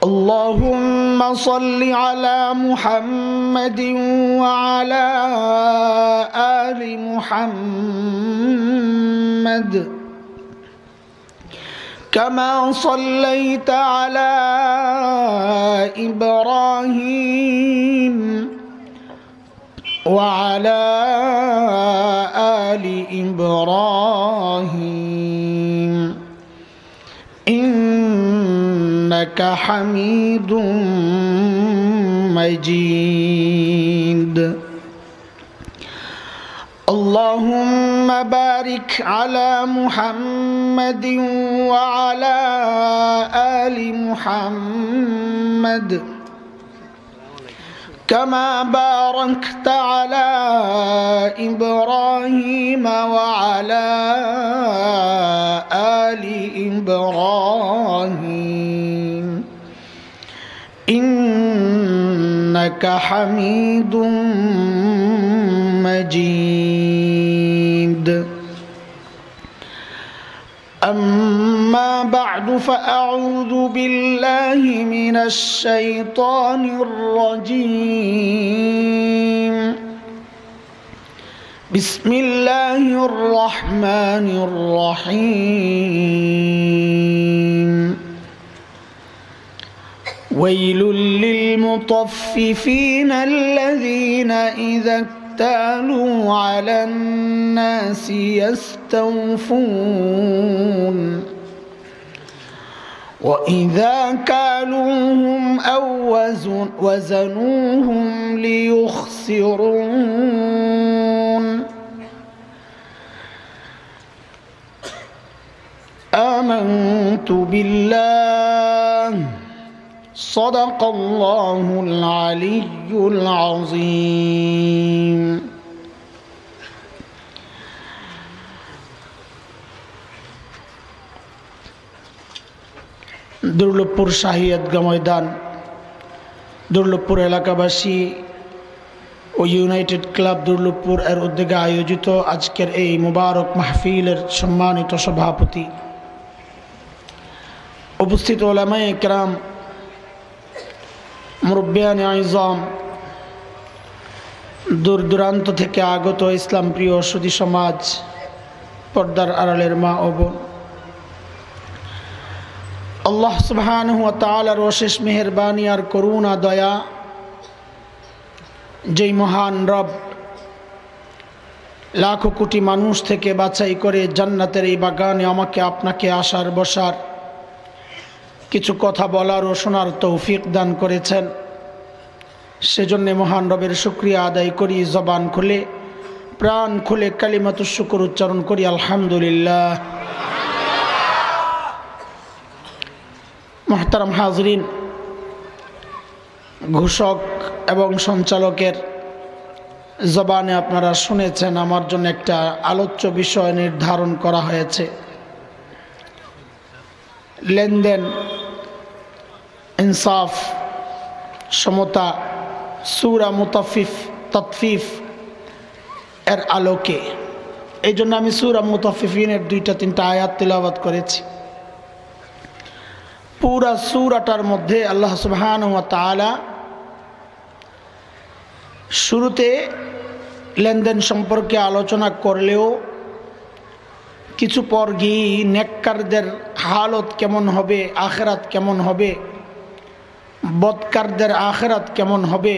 اللهم صل على محمد وعلى آل محمد كما صليت على إبراهيم وعلى آل إبراهيم إنك حميد مجيد. اللهم بارك على محمد وعلى آل محمد كما باركت على إبراهيم وعلى آل إبراهيم إنك حميد مجيد. أما بعد فأعوذ بالله من الشيطان الرجيم. بسم الله الرحمن الرحيم. ويل للمطففين الذين إذا اكتالوا على الناس يستوفون وإذا كالوهم أو وزنوهم ليخسرون. آمنت بالله صدق الله العلي العظيم. দুর্লভপুর শাহী ঈদগাহ ময়দান, দুর্লভপুর এলাকাবাসী ও United club Durlabhpur এর উদ্যোগে আয়োজিত আজকের এই মুবারক মাহফিলের সম্মানিত সভাপতি, উপস্থিত উলামায়ে কেরাম, মুরব্বিয়ানে আইজাম, দূর দূরান্ত থেকে আগত ইসলাম প্রিয় সুধী সমাজ, পর্দার আড়ালের মা ও বোন, আল্লাহ সুবহানাহু ওয়া তাআলার অশেষ মেহেরবানি আর করুণা দয়া, যেই মহান রব লাখো কোটি মানুষ থেকে বাছাই করে জান্নাতের এই বাগানে আমাকে আপনাকে আসার বসার, কিছু কথা বলার ও শোনার তৌফিক দান করেছেন, সেজন্য মহান রবের শুকরিয়া আদায় করি। জবান খুলে প্রাণ খুলে কালিমাতুশ শুকর উচ্চারণ করি আলহামদুলিল্লাহ। মুহতারাম হাজরিন, ঘোষক এবং সঞ্চালকের জবানে আপনারা শুনেছেন আমার জন্য একটা আলোচ্য বিষয় নির্ধারণ করা হয়েছে। লেনদেন, ইনসাফ, সমতা, সূরা ততফিফ এর আলোকে। এই জন্য আমি সূরা মুতাফফিফিনের 2-3টা আয়াত তিলাওয়াত করেছি। পুরা সূরাটার মধ্যে আল্লাহ সুবহানাহু ওয়া তাআলা শুরুতে লেনদেন সম্পর্কে আলোচনা করলেও কিছু পর গিয়ে নেককারদের হালত কেমন হবে, আখিরাত কেমন হবে, বদকারদের আখিরাত কেমন হবে,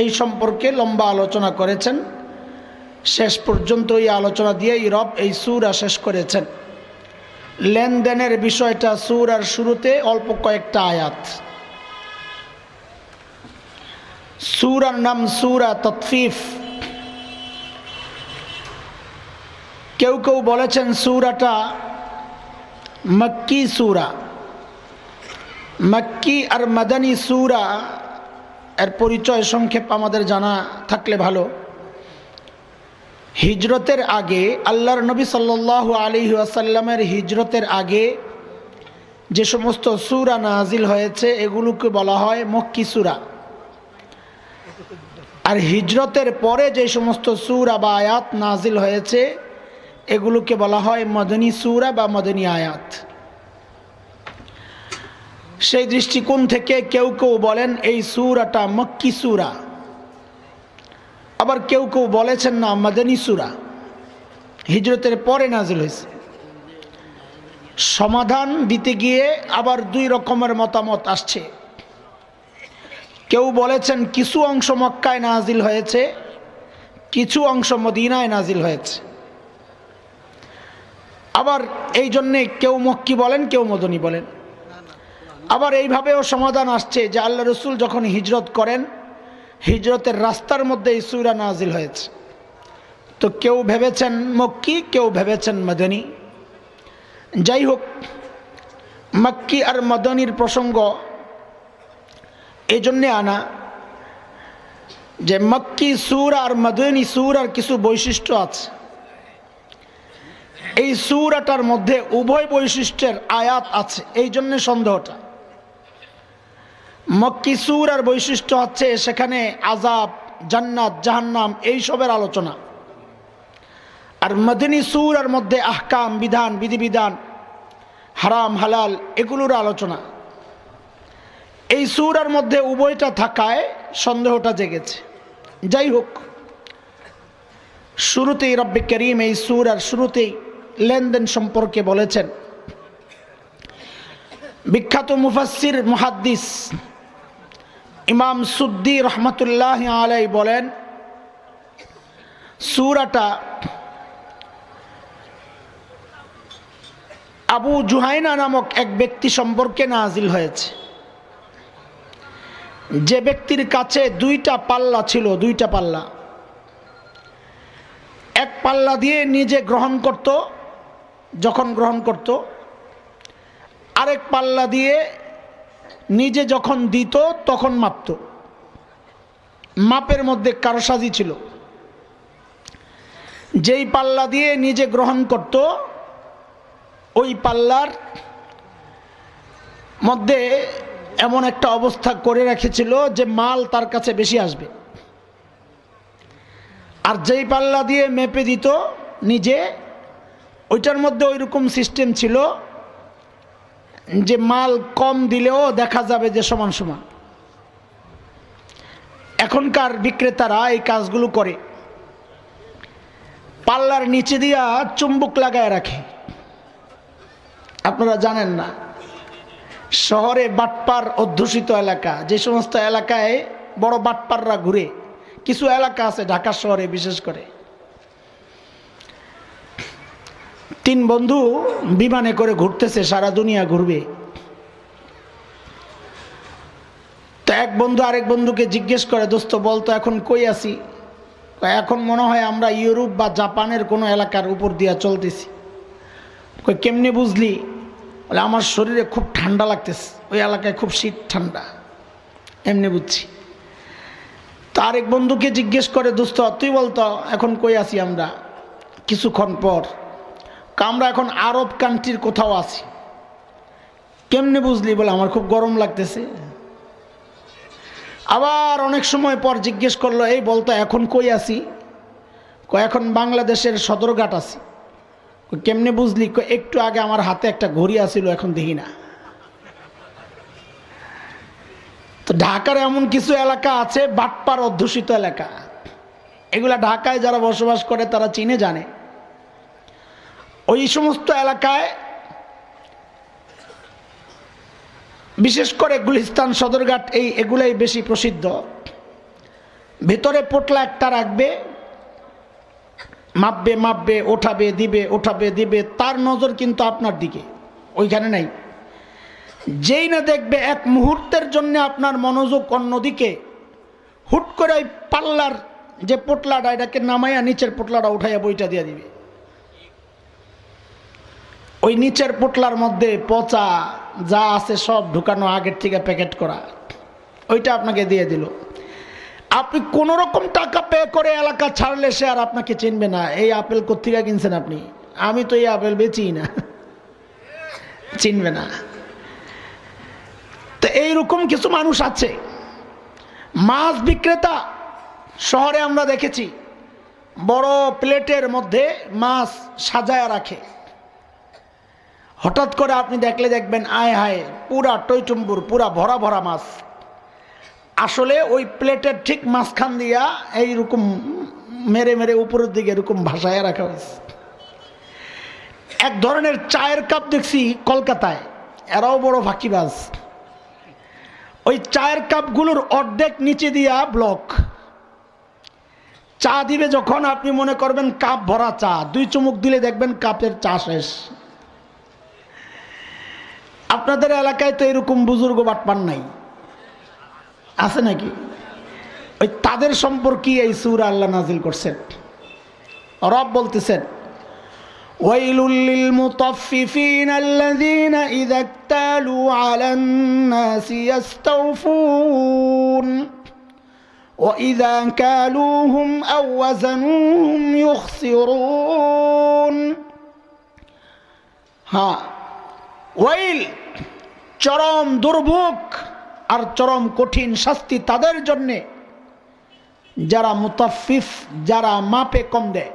এই সম্পর্কে লম্বা আলোচনা করেছেন। শেষ পর্যন্ত এই আলোচনা দিয়েই রব এই সূরা শেষ করেছেন। লেনদেনের বিষয়টা সূরার শুরুতে অল্প কয়েকটা আয়াত। সূরার নাম সূরা ততফিফ। কেউ কেউ বলেছেন সূরাটা মক্কি সূরা। মক্কি আর মাদানী সূরা এর পরিচয় সংক্ষেপ আমাদের জানা থাকলে ভালো। হিজরতের আগে, আল্লাহর নবী সাল্লাল্লাহু আলাইহি ওয়াসাল্লামের হিজরতের আগে যে সমস্ত সূরা নাজিল হয়েছে এগুলোকে বলা হয় মক্কি সূরা। আর হিজরতের পরে যে সমস্ত সূরা বা আয়াত নাজিল হয়েছে এগুলোকে বলা হয় মদনী সূরা বা মদনী আয়াত। সেই দৃষ্টিকোণ থেকে কেউ কেউ বলেন এই সূরাটা মক্কি সূরা, আবার কেউ কেউ বলেছেন না মাদানী সূরা, হিজরতের পরে নাজিল হয়েছে। সমাধান দিতে গিয়ে আবার দুই রকমের মতামত আসছে। কেউ বলেছেন কিছু অংশ মক্কায় নাজিল হয়েছে, কিছু অংশ মদিনায় নাজিল হয়েছে। আবার এই জন্যে কেউ মক্কি বলেন, কেউ মদনী বলেন। আবার এইভাবেও সমাধান আসছে যে আল্লাহ রসুল যখন হিজরত করেন, হিজরতের রাস্তার মধ্যে এই সূরা নাজিল হয়েছে। তো কেউ ভেবেছেন মক্কি, কেউ ভেবেছেন মদনী। যাই হোক, মক্কি আর মদনীর প্রসঙ্গ এই জন্যে আনা যে মক্কি সূরা আর মদনী সূরার কিছু বৈশিষ্ট্য আছে। এই সূরাটার মধ্যে উভয় বৈশিষ্ট্যের আয়াত আছে, এই জন্যে সন্দেহটা। মক্কি সূরার বৈশিষ্ট্য হচ্ছে সেখানে আযাব, জান্নাত, জাহান্নাম এইসবের আলোচনা, আর মদনী সূরার মধ্যে আহকাম, বিধান, বিধিবিধান, হারাম হালাল এগুলোর আলোচনা। এই সূরার মধ্যে উভয়টা থাকায় সন্দেহটা জেগেছে। যাই হোক, শুরুতেই রব্বে করিম এই সূরার শুরুতেই লেনদেন সম্পর্কে বলেছেন। বিখ্যাত মুফাসসির মুহাদ্দিস ইমাম সুদ্দি রহমতুল্লাহ আলাইহি বলেন, সূরাটা আবু জুহাইনা নামক এক ব্যক্তি সম্পর্কে নাজিল হয়েছে, যে ব্যক্তির কাছে দুইটা পাল্লা ছিল, দুইটা পাল্লা। এক পাল্লা দিয়ে নিজে গ্রহণ করত যখন গ্রহণ করত, আরেক পাল্লা দিয়ে নিজে যখন দিত তখন মাপত। মাপের মধ্যে কারসাজি ছিল। যেই পাল্লা দিয়ে নিজে গ্রহণ করত ওই পাল্লার মধ্যে এমন একটা অবস্থা করে রেখেছিল যে মাল তার কাছে বেশি আসবে। আর যেই পাল্লা দিয়ে মেপে দিত নিজে, ওইটার মধ্যে ওই রকম সিস্টেম ছিল যে মাল কম দিলেও দেখা যাবে যে সমান সমান। এখনকার বিক্রেতারা এই কাজগুলো করে, পাল্লার নিচে দিয়া চুম্বক লাগায় রাখে। আপনারা জানেন না, শহরে বাটপার অধ্যুষিত এলাকা, যে সমস্ত এলাকায় বড় বাটপাররা ঘুরে, কিছু এলাকা আছে ঢাকা শহরে বিশেষ করে। তিন বন্ধু বিমানে করে ঘুরতেছে, সারা দুনিয়া ঘুরবে। তো এক বন্ধু আরেক বন্ধুকে জিজ্ঞেস করে, দোস্ত বলতো এখন কই আছি? এখন মনে হয় আমরা ইউরোপ বা জাপানের কোনো এলাকার উপর দিয়া চলতেছি। কই কেমনে বুঝলি? বলে আমার শরীরে খুব ঠান্ডা লাগতেছে, ওই এলাকায় খুব শীত ঠান্ডা, এমনি বুঝছি। তো আরেক বন্ধুকে জিজ্ঞেস করে, দোস্ত তুই বলতো এখন কই আছি আমরা? কিছুক্ষণ পর আমরা এখন আরব কান্ট্রির কোথাও আছি। কেমনে বুঝলি? বলে আমার খুব গরম লাগতেছে। আবার অনেক সময় পর জিজ্ঞেস করলো, এই বলতো এখন কই আছি? এখন বাংলাদেশের সদরঘাট আছি। কেমনে বুঝলি? একটু আগে আমার হাতে একটা ঘড়ি আছিল, এখন দেখি না। তো ঢাকার এমন কিছু এলাকা আছে বাটপার অধ্যুষিত এলাকা, এগুলা ঢাকায় যারা বসবাস করে তারা চিনে জানে। ওই সমস্ত এলাকায় বিশেষ করে গুলিস্তান, সদরঘাট এগুলাই বেশি প্রসিদ্ধ। ভেতরে পোটলা একটা রাখবে, মাপবে মাপবে, ওঠাবে দিবে, ওঠাবে দিবে, তার নজর কিন্তু আপনার দিকে, ওইখানে নাই। যেই না দেখবে এক মুহূর্তের জন্য আপনার মনোযোগ অন্যদিকে, হুট করে ওই পাল্লার যে পোটলাটা এটাকে নামাইয়া নিচের পোটলাটা উঠাইয়া বইটা দিয়ে দিবে। ওই নিচের পোটলার মধ্যে পচা যা আছে সব ঢুকানো, আগের থেকে প্যাকেট করা, ওইটা আপনাকে দিয়ে দিল। আপনি কোন রকম টাকা পে করে এলাকা ছাড়লে সে আর আপনাকে চিনবে না। এই আপেল কোত্থেকে কিনছেন আপনি? আমি তো এই আপেল বেচি না, চিনবে না। তো এইরকম কিছু মানুষ আছে। মাছ বিক্রেতা শহরে আমরা দেখেছি, বড় প্লেটের মধ্যে মাছ সাজায়া রাখে, হঠাৎ করে আপনি দেখবেন আয় হায় পুরা টইটুম্বুর, পুরা ভরা ভরা মাছ। আসলে ওই প্লেটের ঠিক মাঝখান দিয়া এইরকম মেরে মেরে উপরের দিকে এরকম ভাসায় রাখা হয়েছে। এক ধরনের চায়ের কাপ দেখছি কলকাতায়, এরাও বড় ফাঁকিবাজ। ওই চায়ের কাপগুলোর অর্ধেক নিচে দিয়া ব্লক। চা দিবে যখন আপনি মনে করবেন কাপ ভরা চা, 2 চুমুক দিলে দেখবেন কাপের চা শেষ। আপনাদের এলাকায় তো এরকম বুজুর্গ বাটপার নাই, আছে নাকি? ওই তাদের সম্পর্কে এই সূরা আল্লাহ নাজিল করছেন। রব বলতেছেন ওয়াইলুল লিল মুতাফফিফিন আল্লাযীনা ইযা ইক্তালু আলান নাসি ইস্তাওফুন ওয়া ইযা কালুহুম আও ওয়াজানুহুম ইউখসিরুন। হ্যাঁ, ওয়াইল চরম দুর্ভোগ আর চরম কঠিন শাস্তি তাদের জন্যে যারা মুতাফফিফ, যারা মাপে কম দেয়।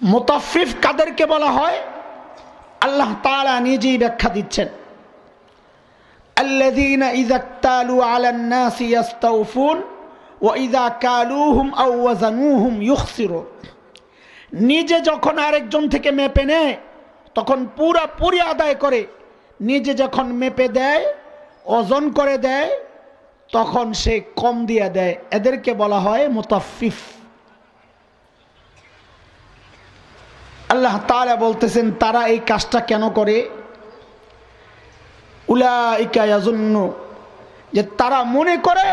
মুতাফফিফ কাদেরকে বলা হয়? আল্লাহ তাআলা নিজেই ব্যাখ্যা দিচ্ছেন, আল্লাযীনা ইযা ইক্তালু আলান নাসি ইস্তাওফুন ওয়া ইযা কালুহুম আও ওয়াজানুহুম ইউখসিরুন। নিজে যখন আরেকজন থেকে মেপে নেয় তখন পুরোপুরি আদায় করে, নিজে যখন মেপে দেয়, ওজন করে দেয়, তখন সে কম দিয়ে দেয়। এদেরকে বলা হয় মুতাফফিফ। আল্লাহ তাআলা বলতেছেন তারা এই কাজটা কেন করে? উলাইকা ইয়াজুন্নু, যে তারা মনে করে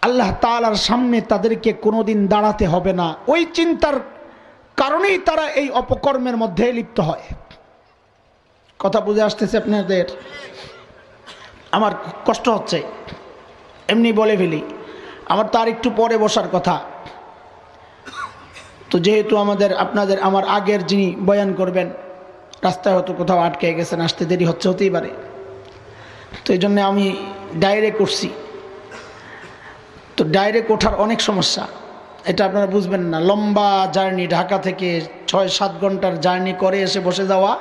আল্লাহ তাআলার সামনে তাদেরকে কোনোদিন দাঁড়াতে হবে না। ওই চিন্তার কারণেই তারা এই অপকর্মের মধ্যে লিপ্ত হয়। কথা বুঝে আসতেছে আপনাদের? আমার কষ্ট হচ্ছে, এমনি বলে ফেলি। আমার তো আর একটু পরে বসার কথা, তো যেহেতু আমার আগের যিনি বয়ান করবেন রাস্তায় হয়তো কোথাও আটকে গেছেন, আসতে দেরি হতেই পারে, তো এই জন্য আমি ডাইরেক্ট উঠছি। তো ডাইরেক্ট ওঠার অনেক সমস্যা, এটা আপনারা বুঝবেন না। লম্বা জার্নি, ঢাকা থেকে 6-7 ঘন্টার জার্নি করে এসে বসে যাওয়া,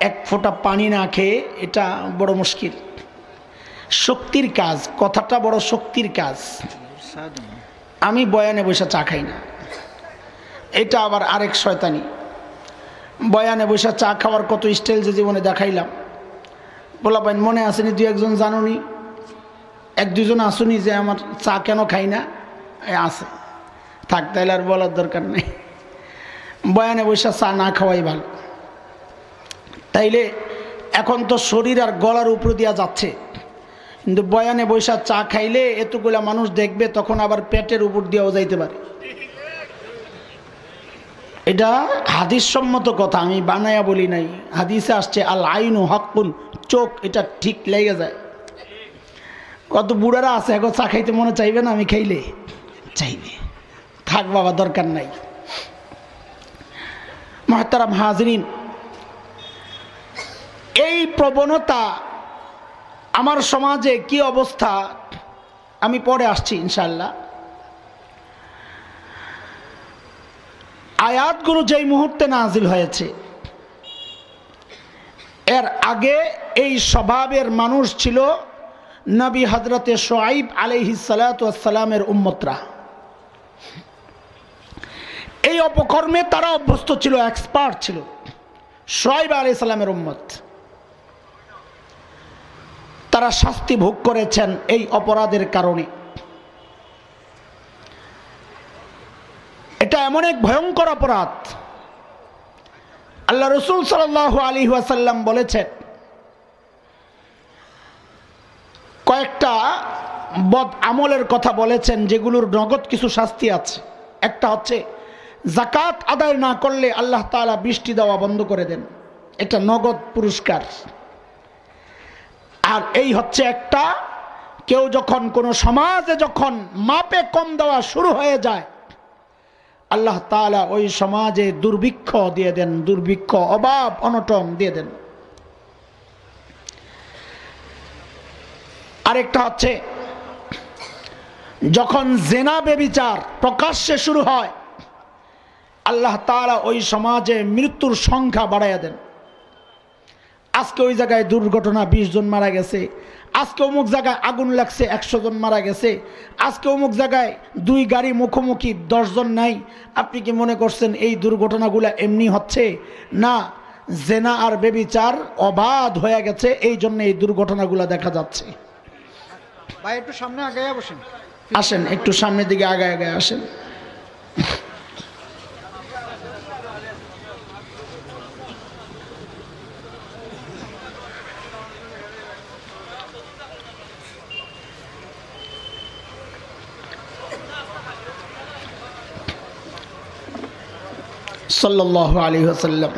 এক ফোঁটা পানি না খেয়ে, এটা বড় মুশকিল। শক্তির কাজ, কথাটা বড় শক্তির কাজ। আমি বয়ানে বসে চা খাই না, এটা আবার আরেক শয়তানি। বয়ানে বসে চা খাওয়ার কত স্টাইল যে জীবনে দেখাইলাম। বলা পাইন মনে আসেনি? 2-1 জন জানুনি, 1-2 জন আসুনি যে আমার চা কেন খাই না? আছে, থাক, তাইলে আর বলার দরকার নেই। বয়ানে বসে চা না খাওয়াই ভালো। তাইলে এখন তো শরীর আর গলার উপর দিয়া যাচ্ছে, কিন্তু বয়ানে বৈশা চা খাইলে এতগুলা মানুষ দেখবে, তখন আবার পেটের উপর দিয়েও যাইতে পারে। এটা হাদিস সম্মত কথা, আমি বানায়া বলি নাই। হাদিসে আসছে আল আইনু হাক্কুন, চোখ এটা ঠিক লেগে যায়। কত বুড়ারা আছে এখন চা খাইতে মনে চাইবে না? আমি খাইলে চাইবে, থাক বাবা, দরকার নাই। মুহতারাম হাজরিন, এই প্রবণতা আমার সমাজে কি অবস্থা আমি পরে আসছি ইনশাআল্লাহ। আয়াতগুলো যেই মুহূর্তে নাজিল হয়েছে, এর আগে এই স্বভাবের মানুষ ছিল নবী হযরতে শুআইব আলাইহিস সালাতু ওয়াস সালামের উম্মতরা। এই অপকর্মে তারা অভ্যস্ত ছিল, এক্সপার্ট ছিল। শুআইব আলাইহিস সালামের উম্মত, তারা শাস্তি ভোগ করেছেন এই অপরাধের কারণে। এটা এমন এক ভয়ঙ্কর অপরাধ। আল্লাহ রাসূল সাল্লাল্লাহু আলাইহি ওয়াসাল্লাম বলেছেন, কয়েকটা বদ আমলের কথা বলেছেন যেগুলোর নগদ কিছু শাস্তি আছে। একটা হচ্ছে যাকাত আদায় না করলে আল্লাহ তাআলা বৃষ্টি দেওয়া বন্ধ করে দেন, এটা নগদ পুরস্কার। আর এই হচ্ছে একটা, কেউ যখন কোনো সমাজে যখন মাপে কম দেওয়া শুরু হয়ে যায়, আল্লাহ তাআলা ওই সমাজে দুর্ভিক্ষ দিয়ে দেন, দুর্ভিক্ষ, অভাব অনটন দিয়ে দেন। আরেকটা হচ্ছে যখন জেনা ব্যভিচার প্রকাশ্যে শুরু হয়, আল্লাহ তাআলা ওই সমাজে মৃত্যুর সংখ্যা বাড়াইয়া দেন। আজকে ওই জায়গায় দুর্ঘটনা 20 জন মারা গেছে, আজকে অমুক জায়গায় আগুন লাগছে 100 জন মারা গেছে, আজকে অমুক জায়গায় 2 গাড়ি মুখোমুখি 10 জন নাই। আপনি কি মনে করছেন এই দুর্ঘটনাগুলো এমনি হচ্ছে? না, জেনা আর বেবিচার অবাধ হয়ে গেছে, এই জন্য এই দুর্ঘটনাগুলো দেখা যাচ্ছে। ভাই একটু সামনে আগায় বসেন, আসেন একটু সামনের দিকে আগায় আগায় আসেন। সাল্লাল্লাহু আলাইহি ওয়াসাল্লাম।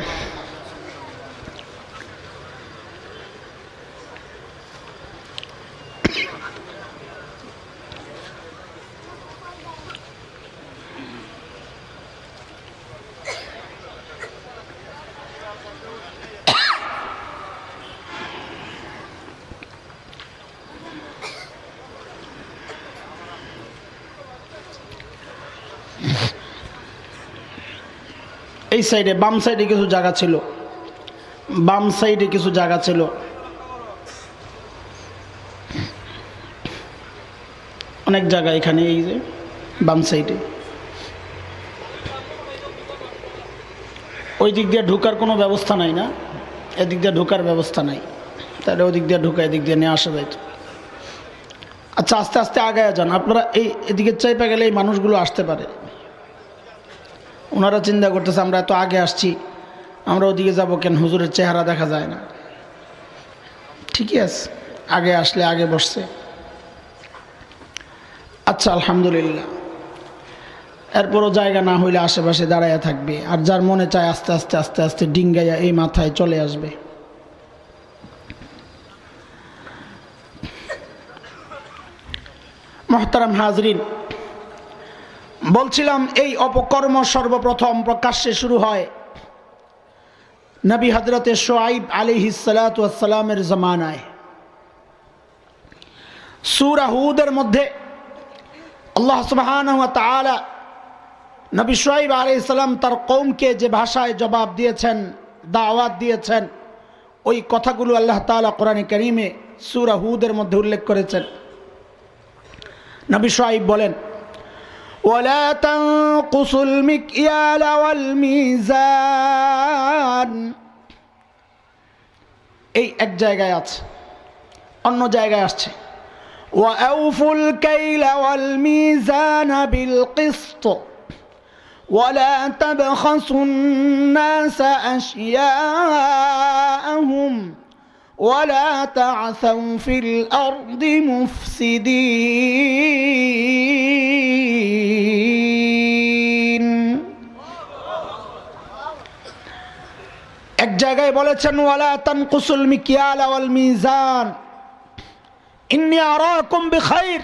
এই সাইডে বাম সাইডে কিছু জায়গা ছিল, বাম সাইডে কিছু জায়গা ছিল, অনেক জায়গা এখানে, এই যে বাম সাইডে। ওই দিক দিয়ে ঢোকার কোনো ব্যবস্থা নাই না, এদিক দিয়ে ঢোকার ব্যবস্থা নাই, তাহলে ওদিক দিয়ে ঢোকা এদিক দিয়ে নিয়ে আসা যাইত। আচ্ছা আস্তে আস্তে আগায় যান আপনারা, এদিকে চাইপা গেলে এই মানুষগুলো আসতে পারে। ওনারা চিন্তা করতেছে আমরা এত আগে আসছি, আমরা ওদিকে যাব কেন, হুজুরের চেহারা দেখা যায় না। ঠিকই আছে, আগে আসলে আগে বসছে। আচ্ছা আলহামদুলিল্লাহ। এরপরও জায়গা না হইলে আশেপাশে দাঁড়াইয়া থাকবে, আর যার মনে চায় আস্তে আস্তে আস্তে আস্তে ডিঙ্গাইয়া এই মাথায় চলে আসবে। মুহতারাম হাজরিন, বলছিলাম এই অপকর্ম সর্বপ্রথম প্রকাশ্যে শুরু হয় নবী হযরতে শুআইব আলাইহিস সালাতু ওয়াস সালামের জামানায়। সূরা হুদের মধ্যে আল্লাহ সুবহানাহু ওয়া তাআলা নবী শুআইব আলাইহিস সালাম তার কওমকে যে ভাষায় জবাব দিয়েছেন, দাওয়াত দিয়েছেন, ওই কথাগুলো আল্লাহ তাআলা কোরআনে কারীমে সূরা হুদের মধ্যে উল্লেখ করেছেন। নবী শুআইব বলেন, ولا تنقصوا المكيال والميزان। এই এক জায়গায় আছে, অন্য জায়গায় আসছে وأوفوا الكيل والميزان بالقسط ولا تبخسوا الناس أشياءهم ولا تعثوا في الأرض مفسدين। এক জায়গায় বলেছেন ওয়ালা তানকুসুল মিকিয়াল ওয়াল মিজান ইন্নী আরাকুম বিখাইর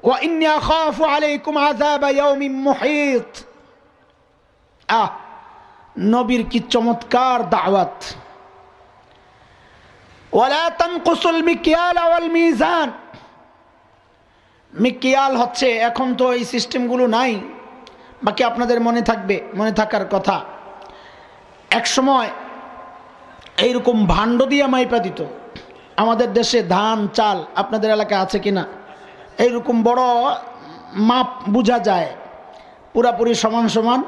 ওয়া ইন্নী আখাফু আলাইকুম আযাব ইয়াউমিন মুহিত। নবীর কি চমৎকার দাওয়াত। ওয়ালা তানকুসুল মিকিয়াল ওয়াল মিজান। মিকিয়াল হচ্ছে, এখন তো এই সিস্টেমগুলো নাই, বাকি আপনাদের মনে থাকবে, মনে থাকার কথা, এক সময় এইরকম ভাণ্ড দিয়ে মাইপা দিত। আমাদের দেশে ধান চাল, আপনাদের এলাকায় আছে কিনা, এইরকম বড় মাপ বোঝা যায়, পুরাপুরি সমান সমান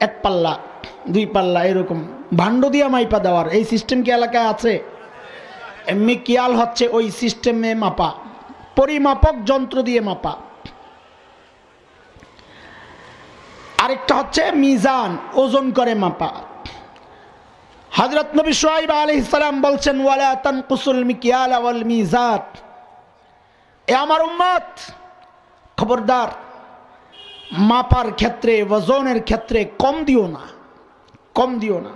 1 পাল্লা 2 পাল্লা, এরকম ভাণ্ড দিয়ে মাইপা দেওয়ার এই সিস্টেম কি এলাকায় আছে? মিকিয়াল হচ্ছে ওই সিস্টেমে মাপা, পরিমাপক যন্ত্র দিয়ে মাপা। আরেকটা হচ্ছে মিজান, ওজন করে মাপা। হযরত নবী শুআইব আলাইহিস সালাম বলছেন ওয়ালা তানকুসুল মিকিয়াল ওয়াল মিজান। এ আমার উম্মত, খবরদার মাপার ক্ষেত্রে, ওজনের ক্ষেত্রে কম দিও না, কম দিও না।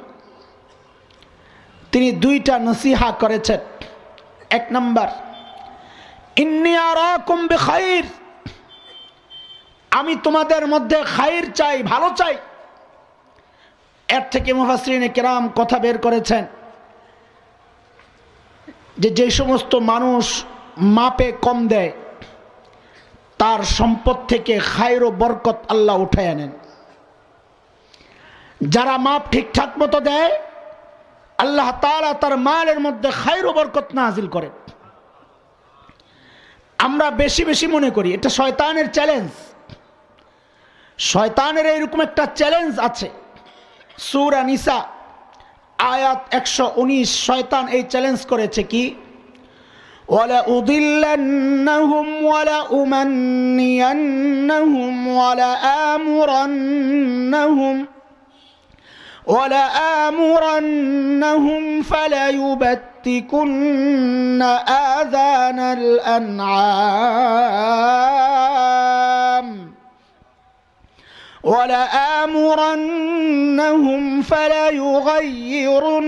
তিনি 2টা নসিহা করেছেন। 1 নাম্বার, ইন্নী আরাকুম বিখাইর, আমি তোমাদের মধ্যে খাইর চাই, ভালো চাই। এর থেকে মুফাসসিরিনে কেরাম কথা বের করেছেন যে সমস্ত মানুষ মাপে কম দেয় তার সম্পদ থেকে খায়র ও বরকত আল্লাহ উঠায় আনেন। যারা মাপ ঠিকঠাক মতো দেয় আল্লাহ তাআলা তার মালের মধ্যে খায়র ও বরকত নাজিল করেন। আমরা বেশি বেশি মনে করি, এটা শয়তানের চ্যালেঞ্জ। শয়তানের এইরকম একটা চ্যালেঞ্জ আছে। সূরা নিসা আয়াত 119 শয়তান এই চ্যালেঞ্জ করেছে কি, ওয়ালা উদিল্লান্নাহুম ওয়ালা উমান্নিয়ান্নাহুম ওয়ালা আমুরান্নাহুম وَلَآمُرَنَّهُمْ فَلَيُبَتِّكُنَّ آذَانَ الْأَنْعَامِ وَلَآمُرَنَّهُمْ فَلَيُغَيِّرُنَّ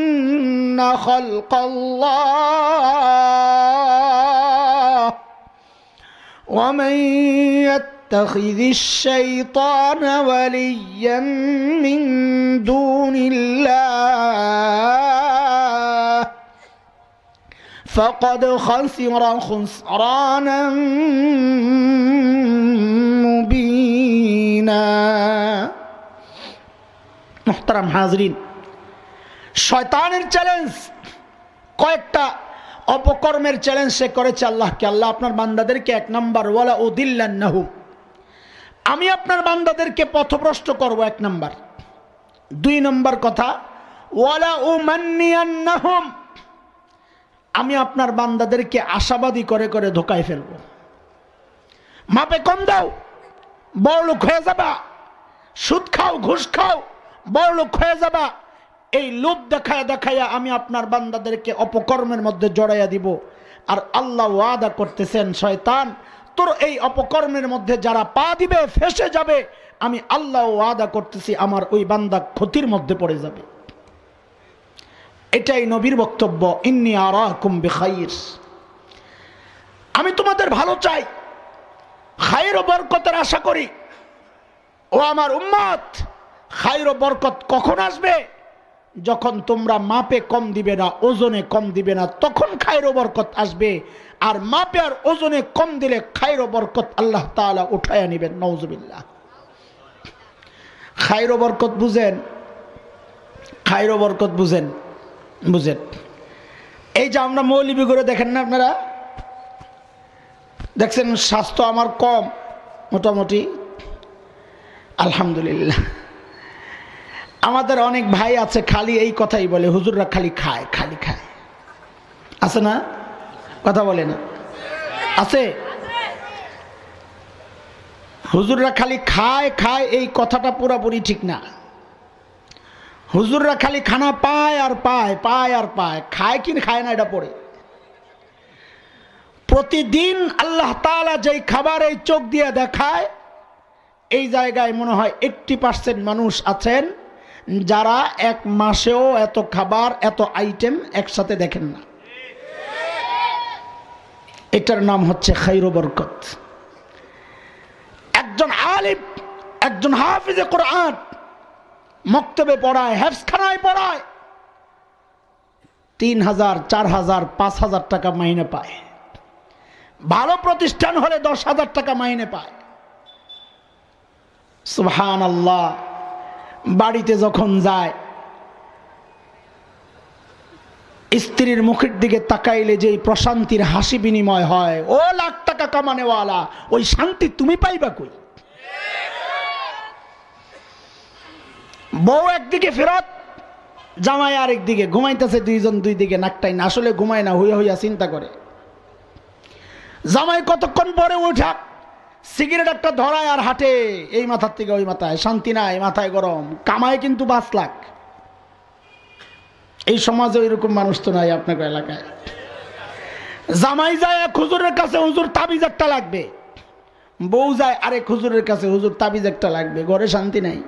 خَلْقَ اللَّهِ وَمَنْ يَتَّخِذِ الشَّيْطَانَ وَلِيًّا مِّن دُونِ اللَّهِ فَقَدْ خَسِرَ خُسْرَانًا মুবিনা। মুহতারাম হাজরিন, শয়তানের চ্যালেঞ্জ, কয়েকটা অপকর্মের চ্যালেঞ্জ সে করেছে আল্লাহকে। আল্লাহ আপনার বান্দাদেরকে 1 নাম্বার ওয়ালা উদিল্লান্নাহুম, আমি আপনার বান্দাদেরকে পথভ্রষ্ট করব 1 নাম্বার। 2 নম্বর কথা ওয়ালা উমান্নিয়ান্নাহুম, আমি আপনার বান্দাদেরকে আশাবাদী করে করে ধোকায় ফেলব। মাপে কম দাও, বড় লোক হয়ে যাবা, সুদ খাও ঘুষ খাও বড় লোক হয়ে যাবা, এই লোভ দেখায় দেখাইয়া আমি আপনার বান্দাদেরকে অপকর্মের মধ্যে জড়াইয়া দিব। আর আল্লাহ ওয়াদা করতেছেন, শয়তান তোর এই অপকর্মের মধ্যে যারা পা দিবে ফেসে যাবে, আমি আল্লাহ ওয়াদা করতেছি আমার ওই বান্দা ক্ষতির মধ্যে পড়ে যাবে। এটাই নবীর বক্তব্য, ইন্নী আরাকুম বিখাইর, আমি তোমাদের ভালো চাই, খায়র ও বরকতের আশা করি। ও আমার উম্মত, খায়র ও বরকত কখন আসবে? যখন তোমরা মাপে কম দিবে না, ওজনে কম দিবে না, তখন খায়র ও বরকত আসবে। আর মাপে আর ওজনে কম দিলে খায়র ও বরকত আল্লাহ তাআলা উঠায়া নেবেন। নাউজুবিল্লাহ। খায়র ও বরকত বুঝেন? খায়র ও বরকত বুঝেন? বুঝেন। এই যে আমরা মৌলবি করে দেখেন না আপনারা, দেখছেন স্বাস্থ্য আমার কম মোটামুটি, আলহামদুলিল্লাহ। আমাদের অনেক ভাই আছে খালি এই কথাই বলে, হুজুররা খালি খায়, খালি খায়, আছে না? কথা বলে না? আছে? হুজুররা খালি খায় খায়, এই কথাটা পুরোপুরি ঠিক না। হুজুররা খালি খানা পায় আর পায়, পায় আর পায়, খায় কি খায় না এটা পড়ে। প্রতিদিন আল্লাহ তাআলা যেই খাবার এই চোখ দিয়ে দেখায়, এই জায়গায় মনে হয় 80% মানুষ আছেন যারা 1 মাসেও এত খাবার এত আইটেম একসাথে দেখেন না। এটার নাম হচ্ছে খায়র ও বরকত। একজন আলিম, একজন হাফিজে কোরআন মক্তবে পড়ায়, হেফজখানায় পড়ায়, 3000, 4000, 5000 টাকা মাইনে পায়। ভালো প্রতিষ্ঠান হলে 10,000 টাকা মাইনে পায়। সুবহানাল্লাহ। বাড়িতে যখন যায়, স্ত্রীর মুখের দিকে তাকাইলে যেই প্রশান্তির হাসি বিনিময় হয়, ও লাখ টাকা কামানেওয়ালা, ওই শান্তি তুমি পাইবা কই? বউ একদিকে ফেরত, জামাই আরেক দিকে ঘুমাইতেছে, দুইজন দুই দিকে নাকটাই না, আসলে ঘুমায় না, হইয়া হইয়া চিন্তা করে। জামাই কতক্ষণ পরে উঠা সিগারেট একটা ধরায় আর হাঁটে এই মাথার থেকে ওই মাথায়, শান্তি নাই, মাথায় গরম, কামায় কিন্তু 5 লাখ। এই সমাজে ওইরকম মানুষ তো নাই আপনার এলাকায়। জামাই যায় এক হুজুরের কাছে, হুজুর তাবিজ একটা লাগবে, বউ যায় আরেক হুজুরের কাছে, হুজুর তাবিজ একটা লাগবে, ঘরে শান্তি নাই।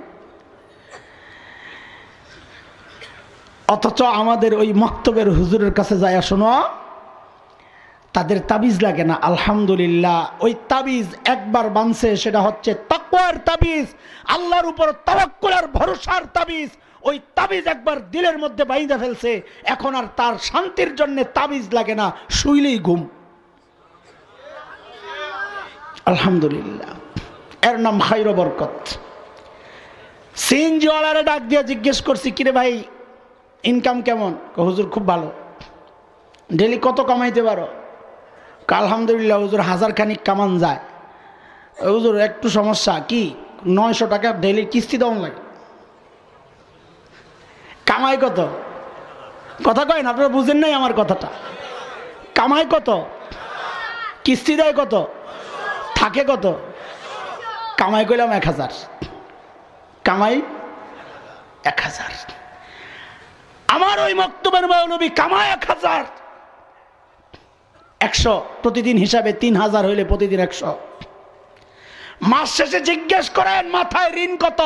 অথচ আমাদের ওই মক্তবের হুজুরের কাছে যায়, শোনো, তাদের তাবিজ লাগে না, আলহামদুলিল্লাহ। ওই তাবিজ একবার বানছে, সেটা হচ্ছে তাকওয়ার তাবিজ, আল্লাহর উপর তাওয়াক্কুল আর ভরসার তাবিজ। ওই তাবিজ একবার দিলের মধ্যে বাইন্ধা ফেলছে, এখন আর তার শান্তির জন্য তাবিজ লাগে না, শুইলেই ঘুম। আলহামদুলিল্লাহ। এর নাম খায়র ও বরকত। সিএনজিওয়ালারে ডাক দিয়ে জিজ্ঞেস করছি, কিরে ভাই ইনকাম কেমন? হুজুর খুব ভালো। ডেলি কত কামাইতে পারো? আলহামদুলিল্লাহ হুজুর 1000 খানিক কামান যায়। হুজুর একটু সমস্যা কি, 900 টাকা ডেলি কিস্তি দেওয়া লাগে। কামাই কত? কথা কয় না, আপনারা বুঝেন নাই আমার কথাটা। কামাই কত? কিস্তি দেয় কত? থাকে কত? কামাই কইলাম 1000। কামাই 1000। আমার ওই মক্তবের মৌলবী কামাই 1000। 100 প্রতিদিন হিসাবে 3000 হইলে প্রতিদিন 100। মাস শেষে জিজ্ঞেস করেন মাথায় ঋণ কত?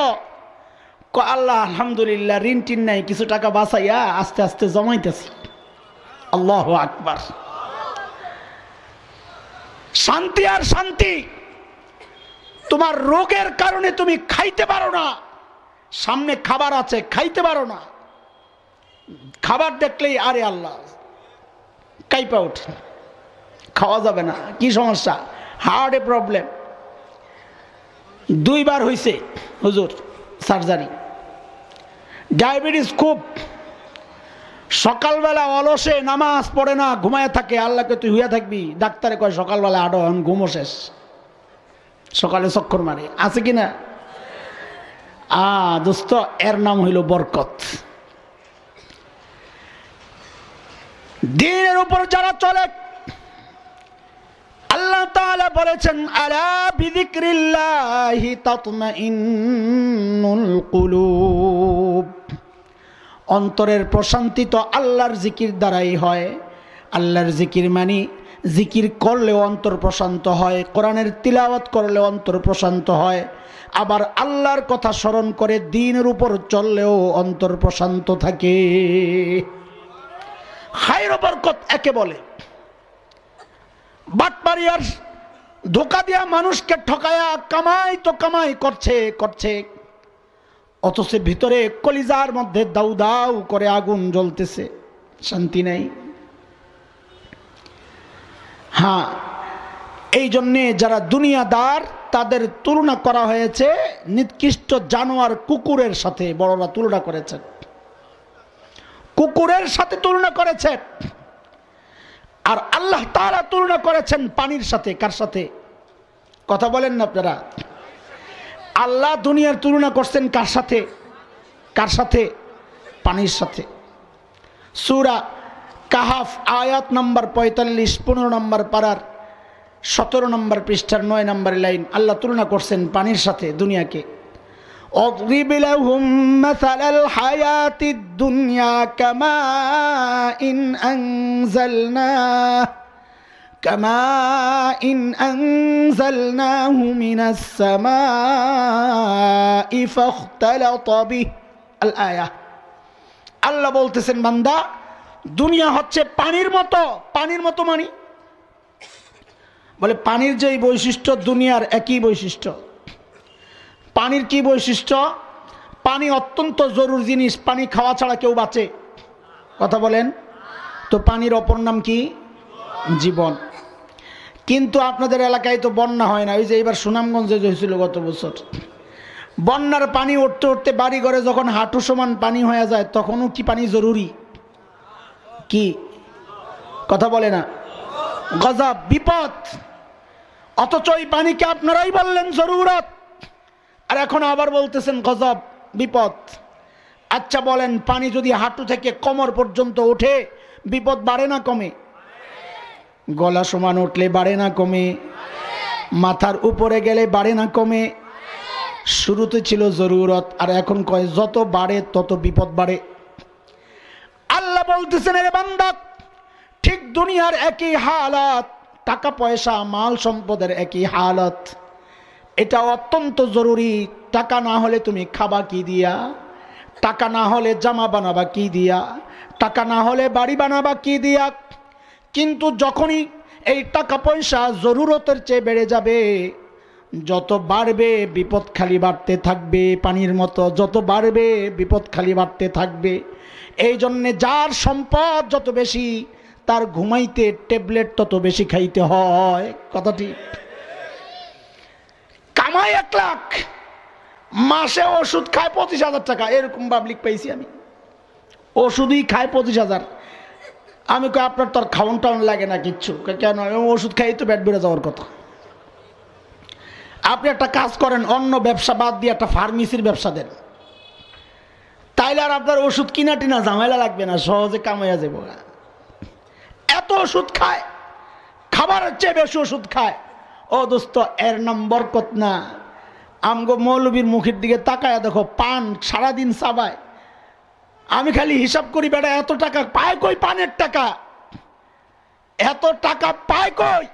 আল্লাহ আলহামদুলিল্লাহ ঋণ টিন নাই, কিছু টাকা বাঁচাইয়া আস্তে আস্তে জমাইতেছি। আল্লাহু আকবার। শান্তি আর শান্তি। তোমার রোগের কারণে তুমি খাইতে পারো না, সামনে খাবার আছে খাইতে পারো না, খাবার দেখলেই আরে আল্লাহ কাইপা ওঠে, খাওয়া যাবে না। কি সমস্যা? হার্টে প্রবলেম। 2 বার হয়েছে হুজুর সার্জারি। ডায়াবেটিস খুব। সকালবেলা অলসে নামাজ পড়ে না, ঘুমায় থাকে। আল্লাহকে তুই হুইয়া থাকবি, ডাক্তারে কয় সকালবেলা আডো, এখন ঘুমো শেষ, সকালে চক্কর মারে। আছে কিনা? দোস্ত, এর নাম হইল বরকত। দ্বীনের উপর যারা চলে, আল্লাহ তাআলা বলেছেন আলা বিযিকরিল্লাহি তাতমাইন্নুল কুলুব। অন্তরের প্রশান্তি তো আল্লাহর জিকির দ্বারাই হয়। আল্লাহর জিকির মানে জিকির করলেও অন্তর প্রশান্ত হয়, কোরআনের তিলাওয়াত করলেও অন্তর প্রশান্ত হয়। আবার আল্লাহর কথা স্মরণ করে দ্বীনের উপর চললেও অন্তর প্রশান্ত থাকে। খায়র বরকত একে বলে। বাটপারি আর ধোকা দিয়া মানুষকে ঠকায়া কামাই তো কামাই করছে, অথচ ভিতরে কলিজার মধ্যে দাউ দাউ করে আগুন জ্বলতেছে, শান্তি নাই। হ্যাঁ, এই জন্যে যারা দুনিয়াদার তাদের তুলনা করা হয়েছে নিকৃষ্ট জানোয়ার কুকুরের সাথে। বড়রা তুলনা করেছেন, কুকুরের সাথে তুলনা করেছে। আর আল্লাহ তাআলা তুলনা করেছেন পানির সাথে। কার সাথে? কথা বলেন না আপনারা। আল্লাহ দুনিয়ার তুলনা করছেন কার সাথে? কার সাথে? পানির সাথে। সূরা কাহাফ আয়াত নাম্বার 45, 15 নম্বর পারার 17 নম্বর পৃষ্ঠার 9 নম্বর লাইন। আল্লাহ তুলনা করছেন পানির সাথে দুনিয়াকে। اضرب لهم مثل الحياة الدنيا كماء أنزلناه من السماء فاختلط به الآية। আল্লাহ বলতেছেন বান্দা দুনিয়া হচ্ছে পানির মতো। পানির মতো মানে বলে পানির যেই বৈশিষ্ট্য দুনিয়ার একই বৈশিষ্ট্য। পানির কি বৈশিষ্ট্য? পানি অত্যন্ত জরুরি জিনিস, পানি খাওয়া ছাড়া কেউ বাঁচে? কথা বলেন তো। পানির অপর নাম কি? জীবন। কিন্তু আপনাদের এলাকায় তো বন্যা হয় না। ওই যে এবার সুনামগঞ্জে হয়েছিল গত বছর, বন্যার পানি উঠতে উঠতে বাড়ি ঘরে যখন হাঁটু সমান পানি হয়ে যায়, তখনও কি পানি জরুরি? কি কথা বলে না? গজব, বিপদ। অথচ এই পানিকে আপনারাই বললেন জরুরত, আর এখন আবার বলতেছেন গজব, বিপদ। আচ্ছা বলেন, পানি যদি হাঁটু থেকে কোমর পর্যন্ত ওঠে বিপদ বাড়ে না কমে? গলা সমান উঠলে বাড়ে না কমে? মাথার উপরে গেলে বাড়ে না কমে? শুরুতে ছিল জরুরত, আর এখন কয় যত বাড়ে তত বিপদ বাড়ে। আল্লাহ বলতেছেন এ বান্দা, ঠিক দুনিয়ার একই হালাত, টাকা পয়সা মাল সম্পদের একই হালাত। এটা অত্যন্ত জরুরি। টাকা না হলে তুমি খাবা কি দিয়া? টাকা না হলে জামা বানাবা কি দিয়া? টাকা না হলে বাড়ি বানাবা কি দিয়া? কিন্তু যখনই এই টাকা পয়সা জরুরতের চেয়ে বেড়ে যাবে, যত বাড়বে বিপদ খালি বাড়তে থাকবে। পানির মতো যত বাড়বে বিপদ খালি বাড়তে থাকবে। এই জন্যে যার সম্পদ যত বেশি, তার ঘুমাইতে ট্যাবলেট তত বেশি খাইতে হয়। কথা ঠিক? কামাই 1 লাখ মাসে ওষুধ খায় 25,000 টাকা, এরকম পাবলিক পাইছি আমি। ওষুধই খায় 25,000। আমি কই আপনার তো আর খাওয়ান টাউন লাগে না কিচ্ছু। কেন? ওষুধ খাই তো পেট বেড়ে যাওয়ার কথা। আপনি একটা কাজ করেন, অন্য ব্যবসা বাদ দিয়ে একটা ফার্মেসির ব্যবসা দেন, তাইলে আর আপনার ওষুধ কিনা টিনা ঝামেলা লাগবে না, সহজে কামাইয়া যাব। এত ওষুধ খায়, খাবারের চেয়ে বেশি ওষুধ খায়। ও দোস্ত, এর নাম বরকত না। আমগো মৌলবীর মুখের দিকে তাকায় দেখো, পান সারাদিন চাবায়। আমি খালি হিসাব করি, বেটা এত টাকা পায় কই? পানের টাকা এত টাকা পায় কই?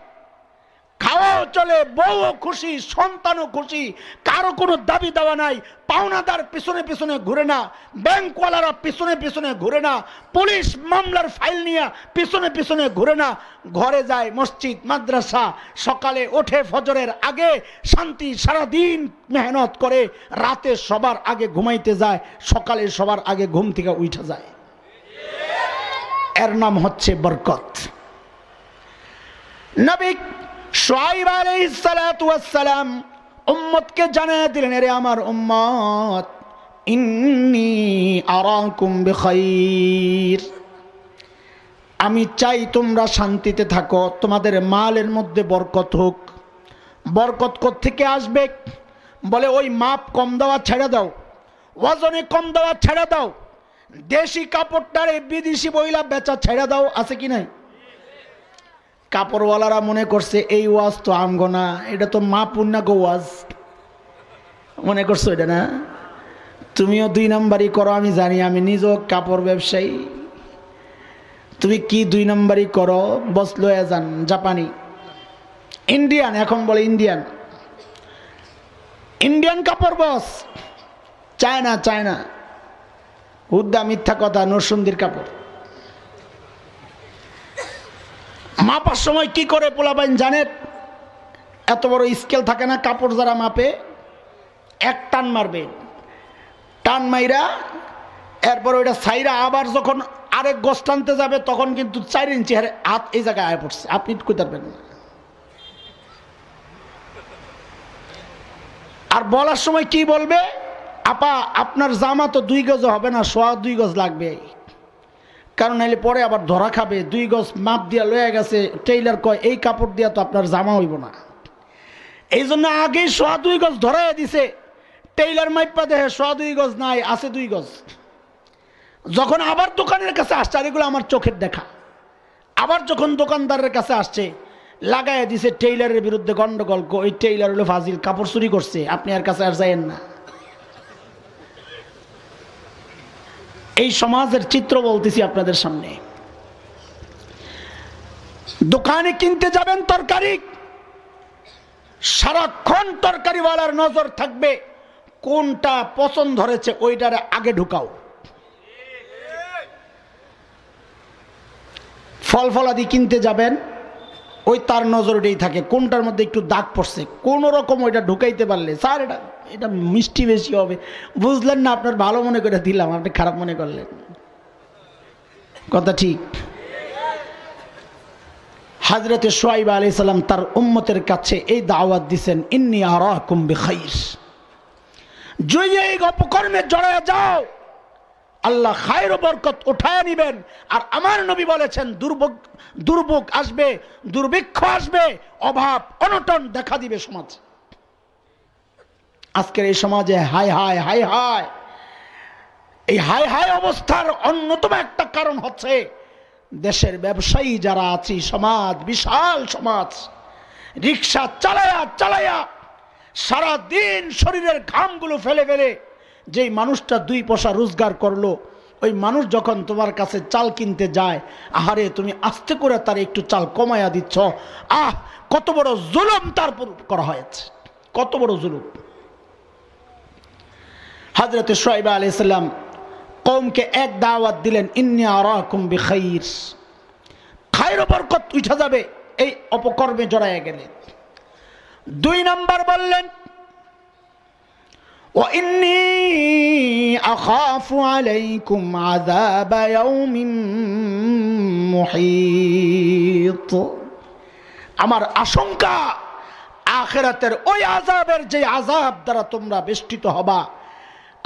খাওয়াও চলে, বউও খুশি, সন্তানও খুশি, কারো কোনো দাবি দেওয়া নাই। পাওনাদার পিছনে পিছনে ঘুরে না, ব্যাংকওয়ালারা পিছনে পিছনে ঘুরে না, পুলিশ মামলার ফাইল নিয়ে পিছনে পিছনে ঘুরে না। ঘরে যায়, মসজিদ মাদ্রাসা, সকালে ওঠে ফজরের আগে, শান্তি সারাদিন মেহনত করে, রাতে সবার আগে ঘুমাইতে যায়, সকালে সবার আগে ঘুম থেকে উঠে যায়। এর নাম হচ্ছে বরকত। নবী শুআয়ব আলাইহিস সালাতু ওয়াস সালাম উম্মতকে জানিয়ে দিলেন, রে আমার উম্মত, ইন্নী আরাকুম বিখাইর, আমি চাই তোমরা শান্তিতে থাকো, তোমাদের মালের মধ্যে বরকত হোক। বরকত কোত্থেকে আসবে? বলে ওই মাপ কম দেওয়া ছেড়ে দাও, ওজনে কম দেওয়া ছেড়ে দাও, দেশি কাপড়টারে বিদেশি বইলা বেচা ছেড়ে দাও। আছে কি নাই? কাপড়ওয়ালারা মনে করছে এই ওয়াজ তো আমগো না, এটা তো মা পুণ্যাগো ওয়াজ মনে করছো এটা না? তুমিও 2 নাম্বারই করো, আমি জানি, আমি নিজেও কাপড় ব্যবসায়ী। তুমি কি 2 নাম্বারই করো? বস লয়ে যান, জাপানি, ইন্ডিয়ান, এখন বলে ইন্ডিয়ান, ইন্ডিয়ান কাপড় বস, চায়না, চায়না, হুদ্দা মিথ্যা কথা, নরসুন্দির কাপড়। মাপার সময় কি করে পোলাপাইন জানেন? এত বড় স্কেল থাকে না, কাপড় যারা মাপে এক টান মারবে, টান মাইরা এরপর ওইটা সাইরা আবার যখন আরেক গোছ টানতে যাবে তখন কিন্তু 4 ইঞ্চি হাত এই জায়গায় আয় পড়ছে, আপনি কই পারবেন না। আর বলার সময় কি বলবে? আপা আপনার জামা তো 2 গজ হবে না, 2.25 গজ লাগবে, কারণ নাইলে পরে আবার ধরা খাবে। 2 গজ মাপ দিয়া লয়ে গেছে, টেইলার কয় এই কাপড় দিয়া তো আপনার জামা হইব না, এই জন্য আগেই 2.25 গজ ধরাইয়া দিছে। টেইলার মাইপা দেখে 2.25 গজ নাই, আছে 2 গজ। যখন আবার দোকানের কাছে আসছে, আর এগুলো আমার চোখের দেখা, আবার যখন দোকানদারের কাছে আসছে, লাগাইয়া দিছে টেইলারের বিরুদ্ধে গন্ডগোল, ওই টেইলার হলো ফাজিল, কাপড় চুরি করছে, আপনি আর কাছে আর যাইয়েন না। এই সমাজের চিত্র বলতেছি আপনাদের সামনে। দোকানে কিনতে যাবেন তরকারি, সারাক্ষণ তরকারিওয়ালার নজর থাকবে, কোনটা পছন্দ ধরেছে ওইটারে আগে ঢুকাও। ফল ফলাদি কিনতে যাবেন, ওই তার নজরটাই থাকে কোনটার মধ্যে একটু দাগ পড়ছে, কোন রকম ওইটা ঢুকাইতে পারলে, স্যার এটা এটা মিষ্টি বেশি হবে, বুঝলেন না, আপনার ভালো মনে করে দিলাম, আপনি খারাপ মনে করলেন। কথা ঠিক। হযরতে শুআয়ব আলাইহিস সালাম তার উম্মতের কাছে এই দাওয়াত দিবেন, ইন্নী আরাকুম বিখাইর, যদি এই অপকর্মে জড়ায় যাও আল্লাহ খায়ের ও বরকত উঠায় নেবেন। আর আমার নবী বলেছেন, দুর্ভোগ আসবে, দুর্ভিক্ষ আসবে, অভাব অনটন দেখা দিবে সমাজ। আজকের এই সমাজে হাই হাই হাই হাই, এই হাই হাই অবস্থার অন্যতম একটা কারণ হচ্ছে দেশের ব্যবসায়ী যারা আছে, সমাজ, বিশাল সমাজ, রিক্সা চালায়া চালায়া সারা দিন শরীরের ঘামগুলো ফেলে ফেলে যেই মানুষটা 2 পয়সা রোজগার করলো, ওই মানুষ যখন তোমার কাছে চাল কিনতে যায়, আহারে তুমি আস্তে করে তার একটু চাল কমায়া দিচ্ছ, আহ কত বড় জুলুম তার উপর করা হয়েছে, কত বড় জুলুম। হযরতে শুআয়ব আলাইহিস সালাম কওমকে এক দাওয়াত দিলেন, ইন্নী আরাকুম বিখাইর, খায়ের ও বরকত উঠে যাবে এই অপকর্মে জড়ায়া গেলে। 2 নাম্বার বললেন, ওয়া ইন্নী আখাফু আলাইকুম আযাব ইয়াউমিন মুহীত, আমার আশঙ্কা আখিরাতের ওই আযাবের যে আযাব দ্বারা তোমরা বেষ্টিত হবা,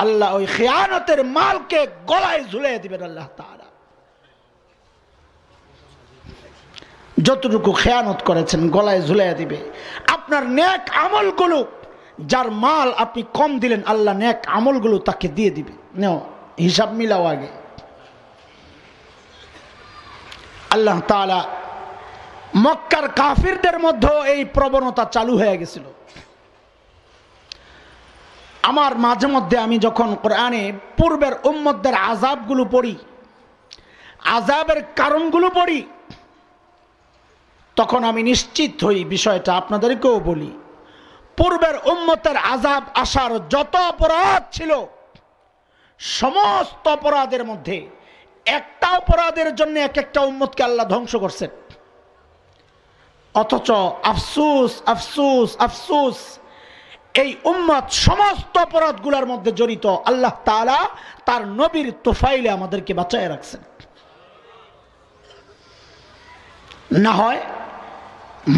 আল্লাহ ওই খেয়ানতের মালকে গলায় ঝুলিয়ে দিবেন আল্লাহ তাআলা। যতটুকু খেয়ানত করেছেন গলায় ঝুলিয়ে দিবে। আপনার নেক আমলগুলো, যার মাল আপনি কম দিলেন, আল্লাহ নেক আমলগুলো তাকে দিয়ে দিবে। নাও হিসাব মিলাও আগে। আল্লাহ তাআলা মক্কার কাফিরদের মধ্যে এই প্রবণতা চালু হয়ে গেছিল। আমার মাঝে মধ্যে আমি যখন কোরআনে পূর্বের উম্মতদের আযাবগুলো পড়ি, আযাবের কারণগুলো পড়ি, তখন আমি নিশ্চিত হই বিষয়টা আপনাদেরকেও বলি। পূর্বের উম্মতের আযাব আসার যত অপরাধ ছিল, সমস্ত অপরাধের মধ্যে একটা অপরাধের জন্য এক একটা উম্মতকে আল্লাহ ধ্বংস করছেন। অথচ আফসোস আফসোস আফসোস, এই উম্মত সমস্ত অপরাধগুলোর মধ্যে জড়িত। আল্লাহ তাআলা তার নবীর তোফাইলে আমাদেরকে বাঁচায় রাখছেন। না হয়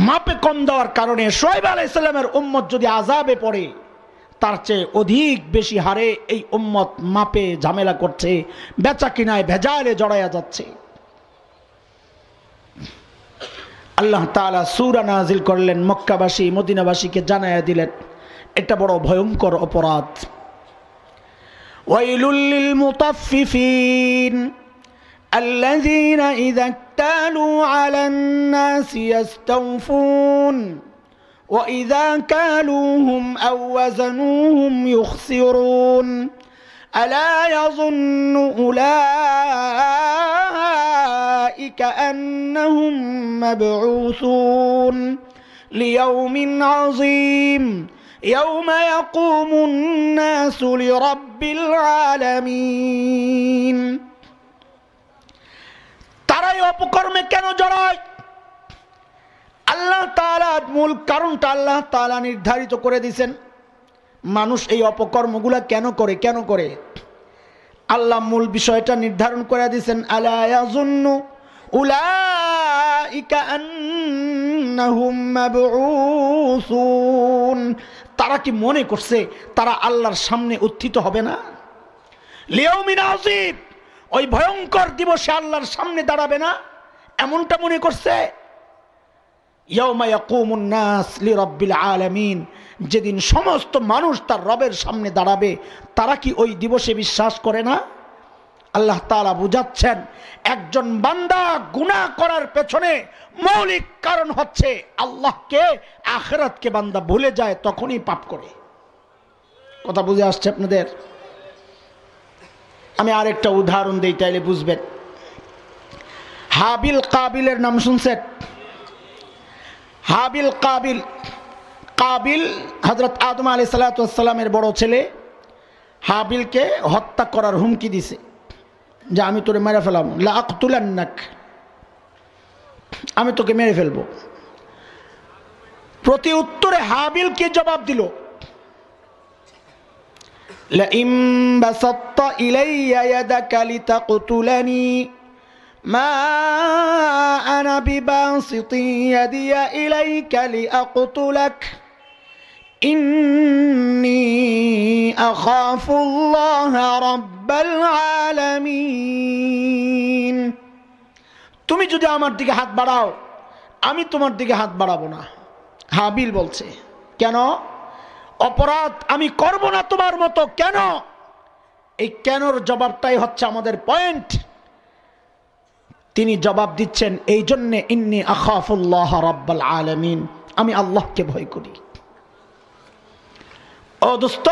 মাপে কম দেওয়ার কারণে শুআয়ব আলাইহিস সালামের উম্মত যদি আযাবে পড়ে, তার চেয়ে অধিক বেশি হারে এই উম্মত মাপে ঝামেলা করছে, বেচা কিনায় ভেজালে জড়ায়া যাচ্ছে। আল্লাহ তাআলা সূরা নাজিল করলেন, মক্কাবাসী মদিনাবাসীকে জানায়া দিলেন এটা বড় ভয়ঙ্কর অপরাধ। ওয়াইলুল লিল মুতাফফিফিন الذين إذا اكتالوا على الناس يستوفون وإذا كالوهم أو وزنوهم يخسرون ألا يظن أولئك أنهم مبعوثون ليوم عظيم يوم يقوم الناس لرب العالمين। তারাই অপকর্মে কেন জড়ায়? আল্লাহ তাআলা মূল কারণটা আল্লাহ তাআলা নির্ধারিত করে দিয়েছেন। মানুষ এই অপকর্মগুলা কেন করে আল্লাহ মূল বিষয়টা নির্ধারণ করে দিয়েছেন। আলা ইয়াযুন্নু উলাইকা আন্নাহুম মাবউসুন, তারা কি মনে করছে তারা আল্লাহর সামনে উত্থিত হবে না? লিয়াউমিন আযীম, ওই ভয়ঙ্কর দিবসে আল্লাহর সামনে দাঁড়াবে না, এমনটা মনে করছে? ইয়াউমা ইয়াকুমুন নাস লিরাব্বিল আলামিন, যেদিন সমস্ত মানুষ তার রবের সামনে দাঁড়াবে, তারা কি ওই দিবসে বিশ্বাস করে না? আল্লাহ তাআলা বুঝাচ্ছেন, একজন বান্দা গুনাহ করার পেছনে মৌলিক কারণ হচ্ছে আল্লাহকে, আখিরাতকে বান্দা ভুলে যায়, তখনই পাপ করে। কথা বুঝে আসছে আপনাদের? আমি আরেকটা উদাহরণ দিই, তাইলে বুঝবেন। হাবিল কাবিলের নাম শুনছেন? হাবিল কাবিল, কাবিল হযরত আদম আলাইহিস সালাতু ওয়াস সালামের বড় ছেলে। হাবিলকে হত্যা করার হুমকি দিছে যে আমি তোরে মেরে ফেলাম, লা আকতুলান্নাক, আমি তোকে মেরে ফেলবো। প্রতি উত্তরে হাবিল কি জবাব দিল? لئن بسطت إلي يدك لتقتلني ما أنا بباسط يدي إليك لأقتلك إني أخاف الله رب العالمين। তুমি যদি আমার দিকে হাত বাড়াও, আমি তোমার দিকে হাত বাড়াবো না। হাবিল বলছে, কেন? অপরাধ আমি করব না তোমার মতো। কেন? এই কেনর জবাবটাই হচ্ছে আমাদের পয়েন্ট। তিনি জবাব দিচ্ছেন এই জন্যে, ইন্নী আখাফুল্লাহ রাব্বাল আলামিন, আমি আল্লাহকে ভয় করি। ও দোস্ত,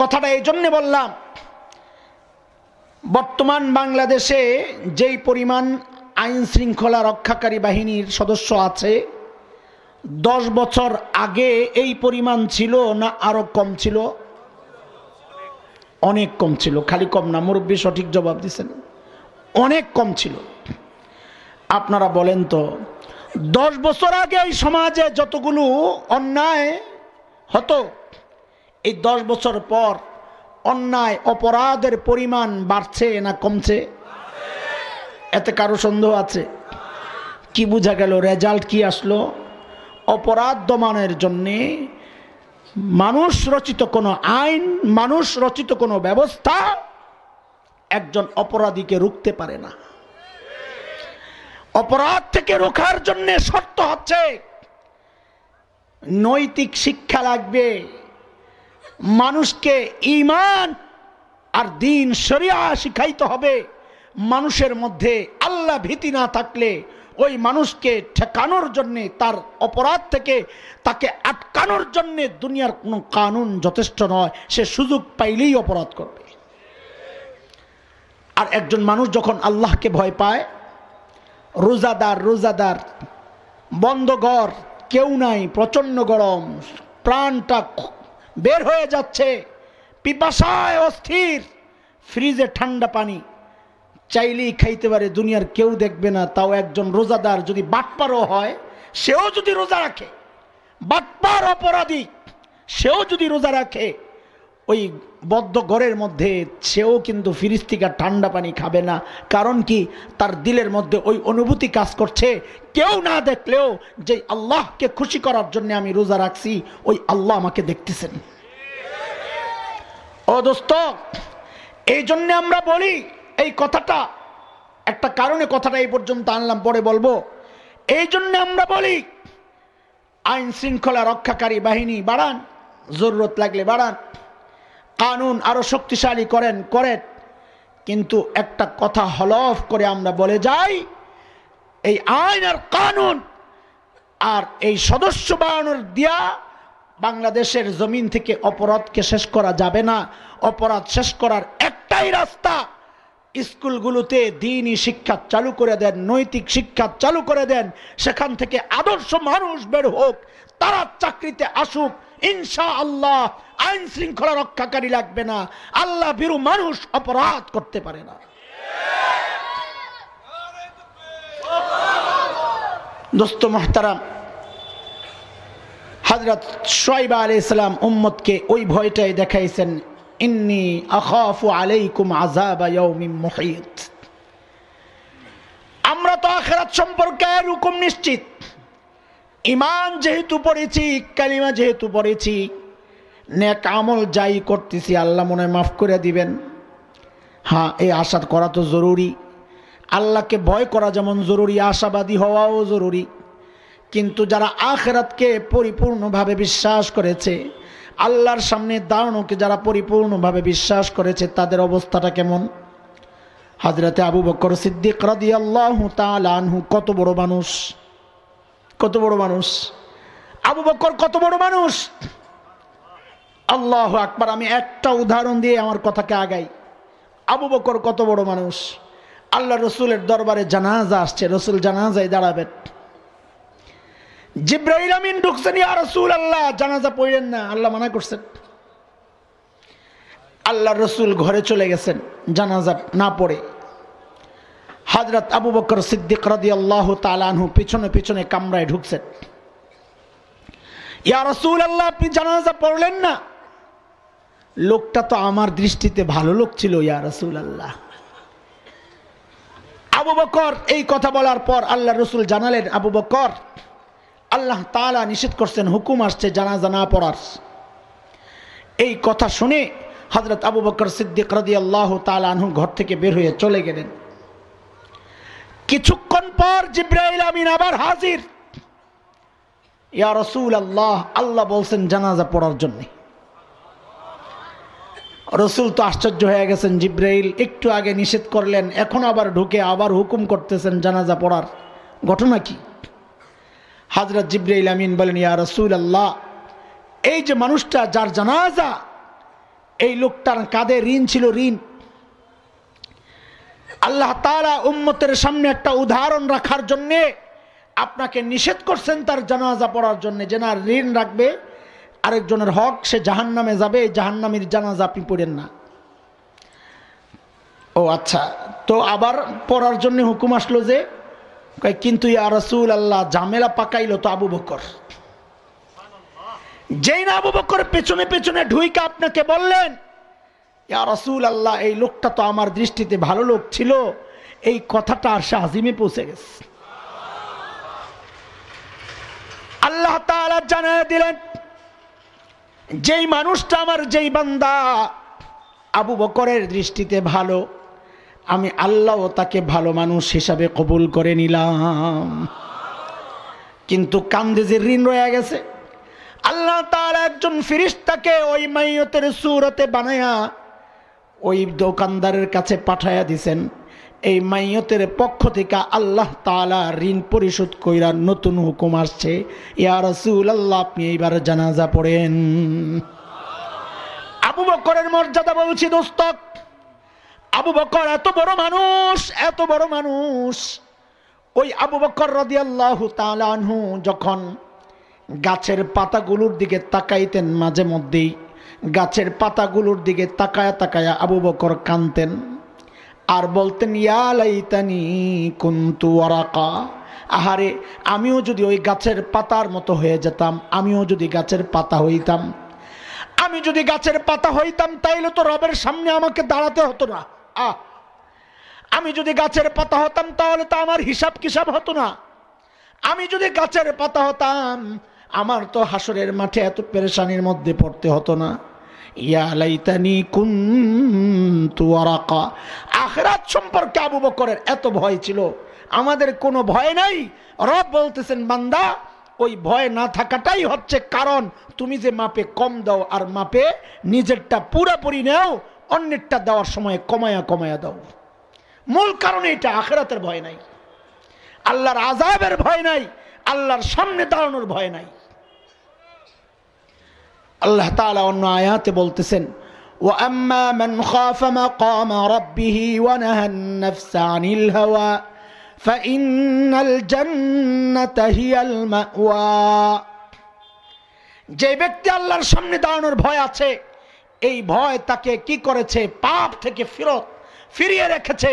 কথাটা এই জন্যে বললাম, বর্তমান বাংলাদেশে যেই পরিমাণ আইন শৃঙ্খলা রক্ষাকারী বাহিনীর সদস্য আছে, 10 বছর আগে এই পরিমাণ ছিল না আরো কম ছিল? অনেক কম ছিল। খালি কম না, মুরব্বী সঠিক জবাব দিচ্ছেন, অনেক কম ছিল। আপনারা বলেন তো, 10 বছর আগে এই সমাজে যতগুলো অন্যায় হতো, এই 10 বছর পর অন্যায় অপরাধের পরিমাণ বাড়ছে না কমছে? এতে কারো সন্দেহ আছে? কি বোঝা গেল? রেজাল্ট কি আসলো? অপরাধ দমনের জন্যে মানুষ রচিত কোনো আইন, মানুষ রচিত কোনো ব্যবস্থা একজন অপরাধীকে রুখতে পারে না। অপরাধ থেকে রোখার জন্য শর্ত হচ্ছে নৈতিক শিক্ষা লাগবে, মানুষকে ঈমান আর দ্বীন শরিয়া শিখাইতে হবে। মানুষের মধ্যে আল্লাহ ভীতি না থাকলে ওই মানুষকে ঠেকানোর জন্যে, তার অপরাধ থেকে তাকে আটকানোর জন্যে দুনিয়ার কোনো কানুন যথেষ্ট নয়। সে সুযোগ পাইলেই অপরাধ করবে। আর একজন মানুষ যখন আল্লাহকে ভয় পায়, রোজাদার বন্ধ ঘর, কেউ নাই, প্রচন্ড গরম, প্রাণটা বের হয়ে যাচ্ছে, পিপাসায় অস্থির, ফ্রিজে ঠান্ডা পানি চাইলেই খাইতে পারে, দুনিয়ার কেউ দেখবে না। তাও একজন রোজাদার যদি বাটপারও হয়, সেও যদি রোজা রাখে, বাটপার অপরাধী সেও যদি রোজা রাখে, ওই বদ্ধ ঘরের মধ্যে সেও কিন্তু ফ্রিজ থেকে ঠান্ডা পানি খাবে না। কারণ কি? তার দিলের মধ্যে ওই অনুভূতি কাজ করছে, কেউ না দেখলেও যে আল্লাহকে খুশি করার জন্য আমি রোজা রাখছি, ওই আল্লাহ আমাকে দেখতেছেন। ও দোস্ত, এই জন্য আমরা বলি, এই কথাটা একটা কারণে কথাটা এই পর্যন্ত আনলাম, পরে বলবো। এই জন্য আমরা বলি আইন শৃঙ্খলা রক্ষাকারী বাহিনী বাড়ান, জরুরত লাগলে বাড়ান, কানুন আরো শক্তিশালী করেন, কিন্তু একটা কথা হলফ করে আমরা বলে যাই, এই আইন আর কানুন আর এই সদস্য বাড়ানোর দিয়া বাংলাদেশের জমিন থেকে অপরাধকে শেষ করা যাবে না। অপরাধ শেষ করার একটাই রাস্তা, স্কুলগুলোতে দ্বীনি শিক্ষা চালু করে দেন, নৈতিক শিক্ষা চালু করে দেন, সেখান থেকে আদর্শ মানুষ বের হোক, তারা চাকরিতে আসুক। ইনশাআল্লাহ আইন শৃঙ্খলা রক্ষাকারী লাগবে না, আল্লাহ ভীরু মানুষ অপরাধ করতে পারে না। দোস্ত মুহতারাম, হযরত শুআয়ব আলাইহিস সালাম উম্মতকে ওই ভয়টাই দেখাইছেন, ইন্নী আখাফু আলাইকুম আযাবা ইয়াউমিন মুহীত। আমরা তো আখিরাত সম্পর্কে এরকম নিশ্চিত, ঈমান যেহেতু পড়েছি, কালিমা যেহেতু পড়েছি, নেক আমল যাই করতেছি আল্লাহ মনে হয় মাফ করে দিবেন। হ্যাঁ, এই আশা করা তো জরুরি, আল্লাহকে ভয় করা যেমন জরুরি, আশাবাদী হওয়াও জরুরি। কিন্তু যারা আখিরাতকে পরিপূর্ণভাবে বিশ্বাস করেছে, আল্লাহর সামনে দাঁড়ানোকে যারা পরিপূর্ণভাবে বিশ্বাস করেছে, তাদের অবস্থাটা কেমন? হযরতে আবু বকর সিদ্দিক রাদিয়াল্লাহু তাআলা আনহু কত বড় মানুষ, কত বড় মানুষ! আবু বকর কত বড় মানুষ! আল্লাহু আকবার! আমি একটা উদাহরণ দিয়ে আমার কথাকে আগাই। আবু বকর কত বড় মানুষ! আল্লাহ রসুলের দরবারে জানাজা আসছে, রসুল জানাজায় দাঁড়াবেন, জিবরাইল আমিন ঢুকছেন, ইয়া রাসূলুল্লাহ জানাজা পড়েন না, আল্লাহ মানা করছেন। আল্লাহ রসুল ঘরে চলে গেছেন জানাজা না পড়ে। হযরত আবু বকর সিদ্দিক রাদিয়াল্লাহু তাআলা আনহু পিছনে পিছনে কামরায় ঢুকছেন। ইয়া রাসূলুল্লাহ আপনি জানাজা পড়লেন না? লোকটা তো আমার দৃষ্টিতে ভালো লোক ছিল ইয়া রাসূলুল্লাহ। আবু বকর এই কথা বলার পর আল্লাহ রসুল জানালেন, আবু বকর, আল্লাহ তাআলা নিষেধ করছেন, হুকুম আসছে জানাজা না পড়ার। এই কথা শুনে হযরত আবু বকর সিদ্দিক রাদিয়াল্লাহু তাআলা আনহু ঘর থেকে বের হয়ে চলে গেলেন। কিছুক্ষণ পর জিবরাইল আমিন আবার হাজির। ইয়া রাসূলুল্লাহ, আল্লাহ বলছেন জানাজা পড়ার জন্য। রসুল তো আশ্চর্য হয়ে গেছেন, জিবরাইল একটু আগে নিষেধ করলেন, এখন আবার ঢুকে আবার হুকুম করতেছেন জানাজা পড়ার, ঘটনা কি? হযরত জিবরাইল আমিন বলেন, ইয়া রাসূলুল্লাহ, এই যে মানুষটা যার জানাজা, এই লোকটার কাঁধে ঋণ ছিল, ঋণ। আল্লাহ তাআলা উম্মতের সামনে একটা উদাহরণ রাখার জন্য আপনাকে নিষেধ করছেন তার জানাজা পড়ার জন্য, যে না ঋণ রাখবে আরেকজনের হক, সে জাহান্নামে যাবে, জাহান্নামীর জানাজা আপনি পড়েন না। ও আচ্ছা, তো আবার পড়ার জন্য হুকুম আসলো যে, কিন্তু ইয়া রাসূলুল্লাহ ঝামেলা পাকাইলো তো আবু বকর। যেই না আবু বকর পেছনে পেছনে ঢুইকা আপনাকে বললেন, ইয়া রাসূলুল্লাহ এই লোকটা তো আমার দৃষ্টিতে ভালো লোক ছিল, এই কথাটা আর সে আজিমে পৌঁছে গেছে। আল্লাহ তাআলা জানায় দিলেন, যেই মানুষটা আমার, যেই বান্দা আবু বকরের দৃষ্টিতে ভালো, আমি আল্লাহ তাকে ভালো মানুষ হিসাবে কবুল করে নিলাম। কিন্তু কান্দে যে ঋণ রয়ে গেছে, আল্লাহ তাআলা একজন ফেরেশতাকে ওই মাইয়তের সূরতে বানায়া ওই দোকানদারের কাছে পাঠায়া দিছেন। এই মাইয়তের পক্ষ থেকে আল্লাহ তাআলা ঋণ পরিশোধ কইরা নতুন হুকুম আসছে, ইয়া রাসূলুল্লাহ আপনি এইবার জানাজা পড়েন। আবু বকরের মর্যাদা বলছি দোস্ত, আবু বকর এত বড় মানুষ, এত বড় মানুষ। ওই আবু বকর রাদিয়াল্লাহু তাআলা আনহু যখন গাছের পাতাগুলোর দিকে তাকাইতেন, মাঝে মধ্যেই গাছের পাতাগুলোর দিকে তাকায়া তাকায়া আবু বকর কাঁদতেন আর বলতেন, ইয়া লাইতানি কুনতু ওয়ারাকা, আহারে আমিও যদি ওই গাছের পাতার মতো হয়ে যেতাম, আমিও যদি গাছের পাতা হইতাম, আমি যদি গাছের পাতা হইতাম তাইলে তো রবের সামনে আমাকে দাঁড়াতে হতো না। আমি যদি গাছের পাতা হতাম তাহলে তো আমার হিসাব কিসাব হতো না। আমি যদি গাছের পাতা হতাম আমার তো হাসরের মাঠে এত পেরেশানির মধ্যে পড়তে হতো না। ইয়া লাইতানি কুনতু ওয়ারাকা। আখিরাত সম্পর্কে আবু বকরের এত ভয় ছিল, আমাদের কোনো ভয় নাই। রব বলতেছেন, বান্দা ওই ভয় না থাকাটাই হচ্ছে কারণ তুমি যে মাপে কম দাও আর মাপে নিজেরটা পুরোপুরি নেও, অন্যেরটা দেওয়ার সময় কমায়া কমায়া দাও। মূল কারণ এটা, আখিরাতের ভয় নাই, আল্লাহর আযাবের ভয় নাই, আল্লাহর সামনে দাঁড়ানোর ভয় নাই। আল্লাহ তাআলা অন্য আয়াতে বলতেছেন, ওয়া আম্মা মান খাফা মাকামা রাব্বিহি ওয়া নাহান নাফসা আনিল হাওয়া ফাইন্নাল জান্নাতা হিয়াল মাওয়া। যে ব্যক্তি আল্লাহর সামনে দাঁড়ানোর ভয় আছে, এই ভয় তাকে কি করেছে? পাপ থেকে ফিরিয়ে রেখেছে।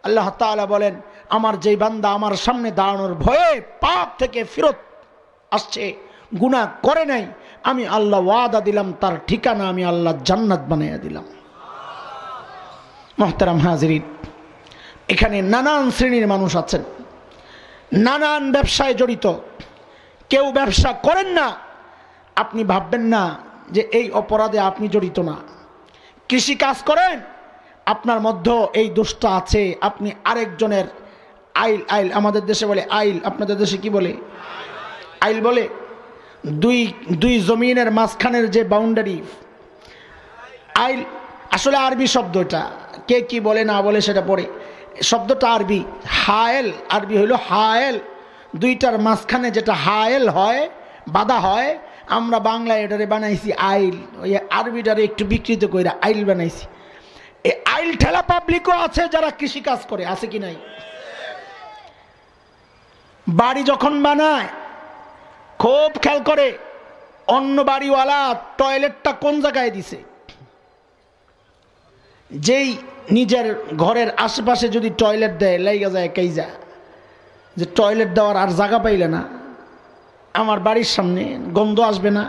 আল্লাহ তাআলা বলেন, আমার যেই বান্দা আমার সামনে দাঁড়ানোর ভয়ে পাপ থেকে ফিরত আসছে, গুনাহ করে নাই, আমি আল্লাহ ওয়াদা দিলাম তার ঠিকানা আমি আল্লাহ জান্নাত বানাইয়া দিলাম। মুহতারাম হাজিরিন, এখানে নানান শ্রেণীর মানুষ আছেন, নানান ব্যবসায় জড়িত। কেউ ব্যবসা করেন না, আপনি ভাববেন না যে এই অপরাধে আপনি জড়িত না। কৃষি কাজ করেন, আপনার মধ্যে এই দোষটা আছে, আপনি আরেকজনের আইল, আমাদের দেশে বলে আইল, আপনাদের দেশে কি বলে? আইল বলে। দুই জমিনের মাঝখানের যে বাউন্ডারি, আইল আসলে আরবি শব্দ, এটা কে কি বলে না বলে সেটা পড়ে, শব্দটা আরবি। হায়েল, আরবি হইল হায়েল, দুইটার মাঝখানে যেটা হায়েল হয়, বাধা হয়, আমরা বাংলায় এটারে বানাইছি আইল, ওই আরবিটারে একটু বিকৃত করে আইল বানাইছি। এই আইল ঠেলা পাবলিকও আছে যারা কৃষি কাজ করে, আছে কি নাই? বাড়ি যখন বানায় খুব খেয়াল করে অন্য বাড়িওয়ালা টয়লেটটা কোন জায়গায় দিছে। যেই নিজের ঘরের আশেপাশে যদি টয়লেট দেয়, লাইগা যায় কাইজা যে টয়লেট দেওয়ার আর জায়গা পাইলে না, আমার বাড়ির সামনে গন্ধ আসবে না।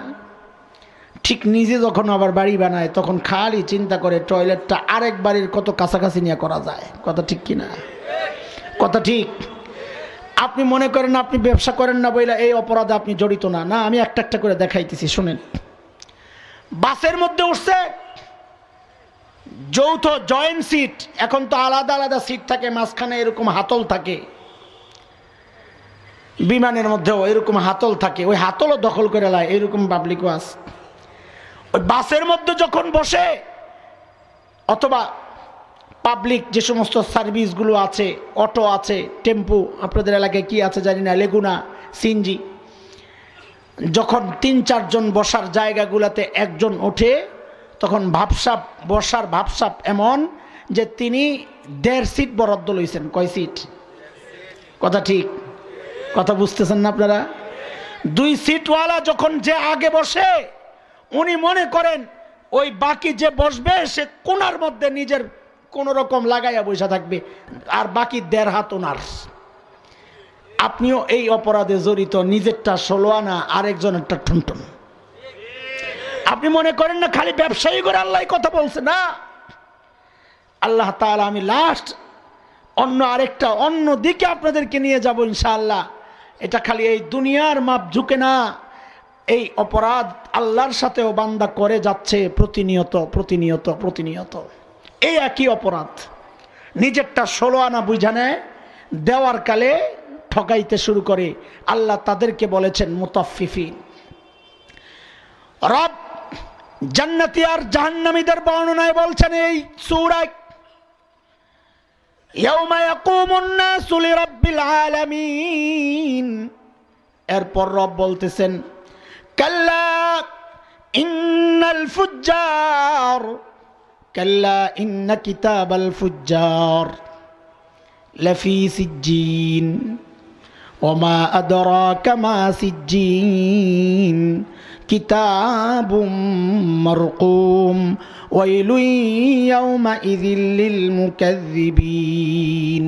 ঠিক নিজে যখন আবার বাড়ি বানায় তখন খালি চিন্তা করে টয়লেটটা আরেক বাড়ির কত কাছাকাছি নিয়ে করা যায়। কথা ঠিক কিনা? কথা ঠিক। আপনি মনে করেন আপনি ব্যবসা করেন না বইলা এই অপরাধে আপনি জড়িত না। না, আমি একটা একটা করে দেখাইতেছি, শুনেন। বাসের মধ্যে উঠছে যৌথ জয়েন্ট সিট, এখন তো আলাদা আলাদা সিট থাকে, মাঝখানে এরকম হাতল থাকে, বিমানের মধ্যেও এরকম হাতল থাকে, ওই হাতলও দখল করে লায়, এরকম পাবলিকও আছে। ওই বাসের মধ্যে যখন বসে, অথবা পাবলিক যে সমস্ত সার্ভিসগুলো আছে, অটো আছে, টেম্পু, আপনাদের এলাকায় কি আছে জানি না, লেগুনা, সিএনজি, যখন ৩-৪ জন বসার জায়গাগুলোতে একজন ওঠে, তখন ভাবসাপ, বসার ভাবসাপ এমন যে তিনি ১.৫ সিট বরাদ্দ লইছেন। কয় সিট? কথা ঠিক, কথা বুঝতেছেন না আপনারা? ২ সিটওয়ালা যখন যে আগে বসে, উনি মনে করেন ওই বাকি যে বসবে সে কোনার মধ্যে নিজের কোন রকম লাগাইয়া বসে থাকবে, আর বাকি ১.৫ হাত ওনার। আপনিও এই অপরাধে জড়িত, নিজেরটা ১৬ আনা, আরেকজনেরটা ঠুনটুন। আপনি মনে করেন না খালি ব্যবসায়ী করে আল্লাহ কথা বলছে, না। আল্লাহ তাআলা, আমি লাস্ট অন্য দিকে আপনাদেরকে নিয়ে যাব ইনশাআল্লাহ। এটা খালি এই দুনিয়ার মাপ ঝুঁকে না, এই অপরাধ আল্লাহর সাথেও বান্দা করে যাচ্ছে প্রতিনিয়ত প্রতিনিয়ত প্রতিনিয়ত। এই একই অপরাধ নিজেরটা 16 আনা বুঝা নেয়, দেওয়ার কালে ঠকাইতে শুরু করে। আল্লাহ তাদেরকে বলেছেন মুতাফফিফিন। রব জান্নাতি আর জাহান্নামীদের বর্ণনায় বলছেন এই সূরায়, ইয়াউমা ইয়াকুমুন নাসু লিরাব্বিল আলামিন। এরপর রব বলতেছেন কাল্লা ইন্নাল ফুজ্জার, কাল্লা ইন্না কিতাবাল ফুজ্জার লাফি সিজ্জিন ওমা আদরাকা মা সিজ্জিন কিতাবুম মারকুম ওয়াইলুন ইয়াউমাইযিল লিল মুকাজ্জিবিন।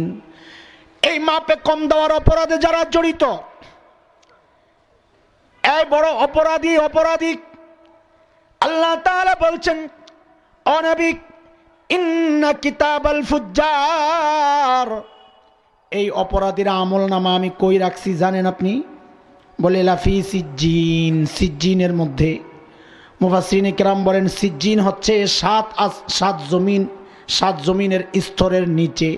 এই মাপে কম দেওয়ার অপরাধে যারা জড়িত, এই বড় অপরাধী অপরাধী, আল্লাহ তাআলা বলছেন ও নবী ইন্না কিতাবাল ফুজ্জার, এই অপরাধীরা আমলনামা আমি কই রাখছি জানেন আপনি? বলে লাফি সিজ্জিন, সিজ্জিনের মধ্যে। মুফাসসিরিনে কেরাম বলেন সিজ্জিন হচ্ছে সাত জমিনের স্তরের নিচে,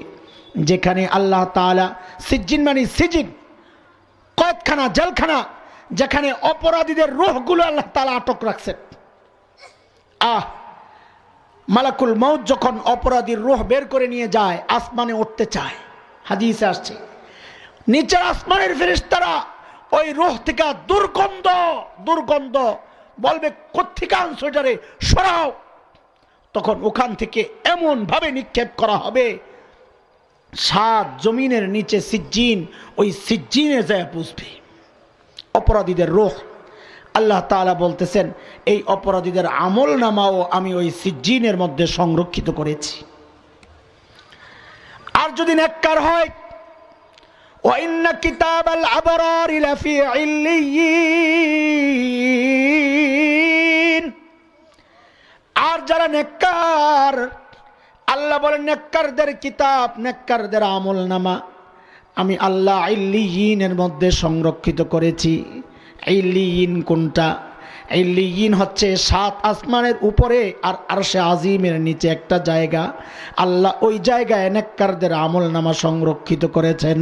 যেখানে আল্লাহ তাআলা, সিজ্জিন মানে সিজিন, কয়েদখানা, জেলখানা, যেখানে অপরাধীদের রূহগুলো আল্লাহ তাআলা আটক রাখছেন। মালাকুল মউত যখন অপরাধীর রূহ বের করে নিয়ে যায়, আসমানে উঠতে চায়, হাদিসে আসছে, নিচের আসমানের ফেরেশতারা ওই রূহ থেকে দুর্গন্ধ দুর্গন্ধ বলবে কোত্থেকে আনছো এটারে, সরাও। তখন ওখান থেকে এমন ভাবে নিক্ষেপ করা হবে, 7 জমিনের নিচে সিজ্জিন, ওই সিজ্জিনে যায় পুষবে অপরাধীদের রূহ। আল্লাহ তাআলা বলতেছেন এই অপরাধীদের আমল নামাও আমি ওই সিজ্জিনের মধ্যে সংরক্ষিত করেছি। আর যদি নেককার হয়, ওয়া ইন্না কিতাবাল আবরারি লাফি ইল্লিয়িন, আর যারা নেককার, আল্লাহ বলেন নেককারদের কিতাব, নেককারদের আমল নামা আমি আল্লাহ ইল্লিয়িনের মধ্যে সংরক্ষিত করেছি। ইল্লিয়িন কোনটা? ইল্লিয়িন হচ্ছে 7 আসমানের উপরে আর আরশে আজিমের নিচে একটা জায়গা, আল্লাহ ওই জায়গায় নেককারদের আমল নামা সংরক্ষিত করেছেন।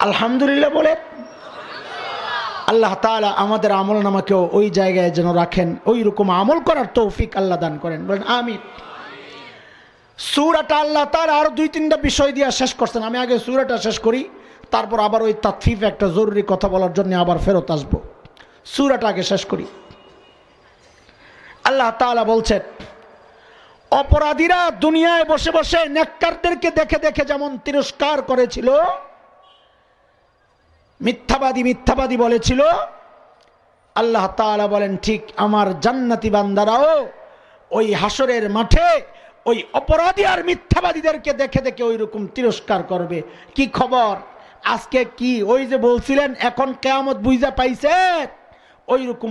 আলহামদুলিল্লাহ বলে আল্লাহ তাআলা আমাদের আমল নামাকেও ওই জায়গায় যেন রাখেন, ওই রকম আমল করার তৌফিক আল্লাহ দান করেন, বলেন আমিন। সূরাটা আল্লাহ তাআলা আরো 2-3টা বিষয় দিয়ে শেষ করছেন। আমি আগে সূরাটা শেষ করি, তারপর আবার ওই তাতফিফ একটা জরুরি কথা বলার জন্য আবার ফেরত আসবো। সূরাটা আগে শেষ করি। আল্লাহ তাআলা বলছেন অপরাধীরা দুনিয়ায় বসে বসে নেককারদেরকে দেখে দেখে যেমন তিরস্কার করেছিল, মিথ্যাবাদী মিথ্যাবাদী বলেছিল, আল্লাহ তাআলা বলেন ঠিক আমার জান্নাতি বান্দারাও ওই হাসরের মাঠে ওই অপরাধী আর মিথ্যাবাদীদেরকে দেখে দেখে ওই রকম তিরস্কার করবে। কি খবর আজকে? কি ওই যে বলছিলেন এখন কিয়ামত বুঝা পাইছে, ওই রকম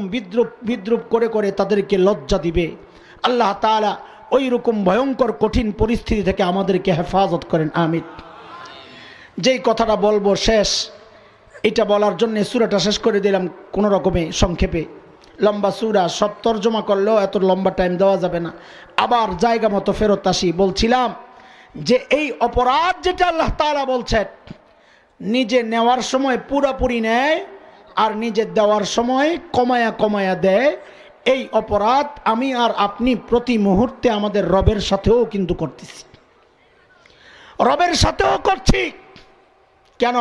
বিদ্রুপ করে করে তাদেরকে লজ্জা দিবে। আল্লাহ তাআলা ওই রকম ভয়ঙ্কর কঠিন পরিস্থিতি থেকে আমাদেরকে হেফাজত করেন, আমিন। যেই কথাটা বলবো শেষ, এটা বলার জন্য সূরাটা শেষ করে দিলাম কোনো রকমে সংক্ষেপে। লম্বা সূরা, সব তরজমা করলেও এত লম্বা টাইম দেওয়া যাবে না। আবার জায়গা মতো ফেরত আসি। বলছিলাম যে এই অপরাধ যেটা আল্লাহ তাআলা বলছেন, নিজে নেওয়ার সময় পুরাপুরি নেয় আর নিজে দেওয়ার সময় কমায়া কমায়া দেয়, এই অপরাধ আমি আর আপনি প্রতি মুহূর্তে আমাদের রবের সাথেও কিন্তু করতেছি, রবের সাথেও করছি। কেন?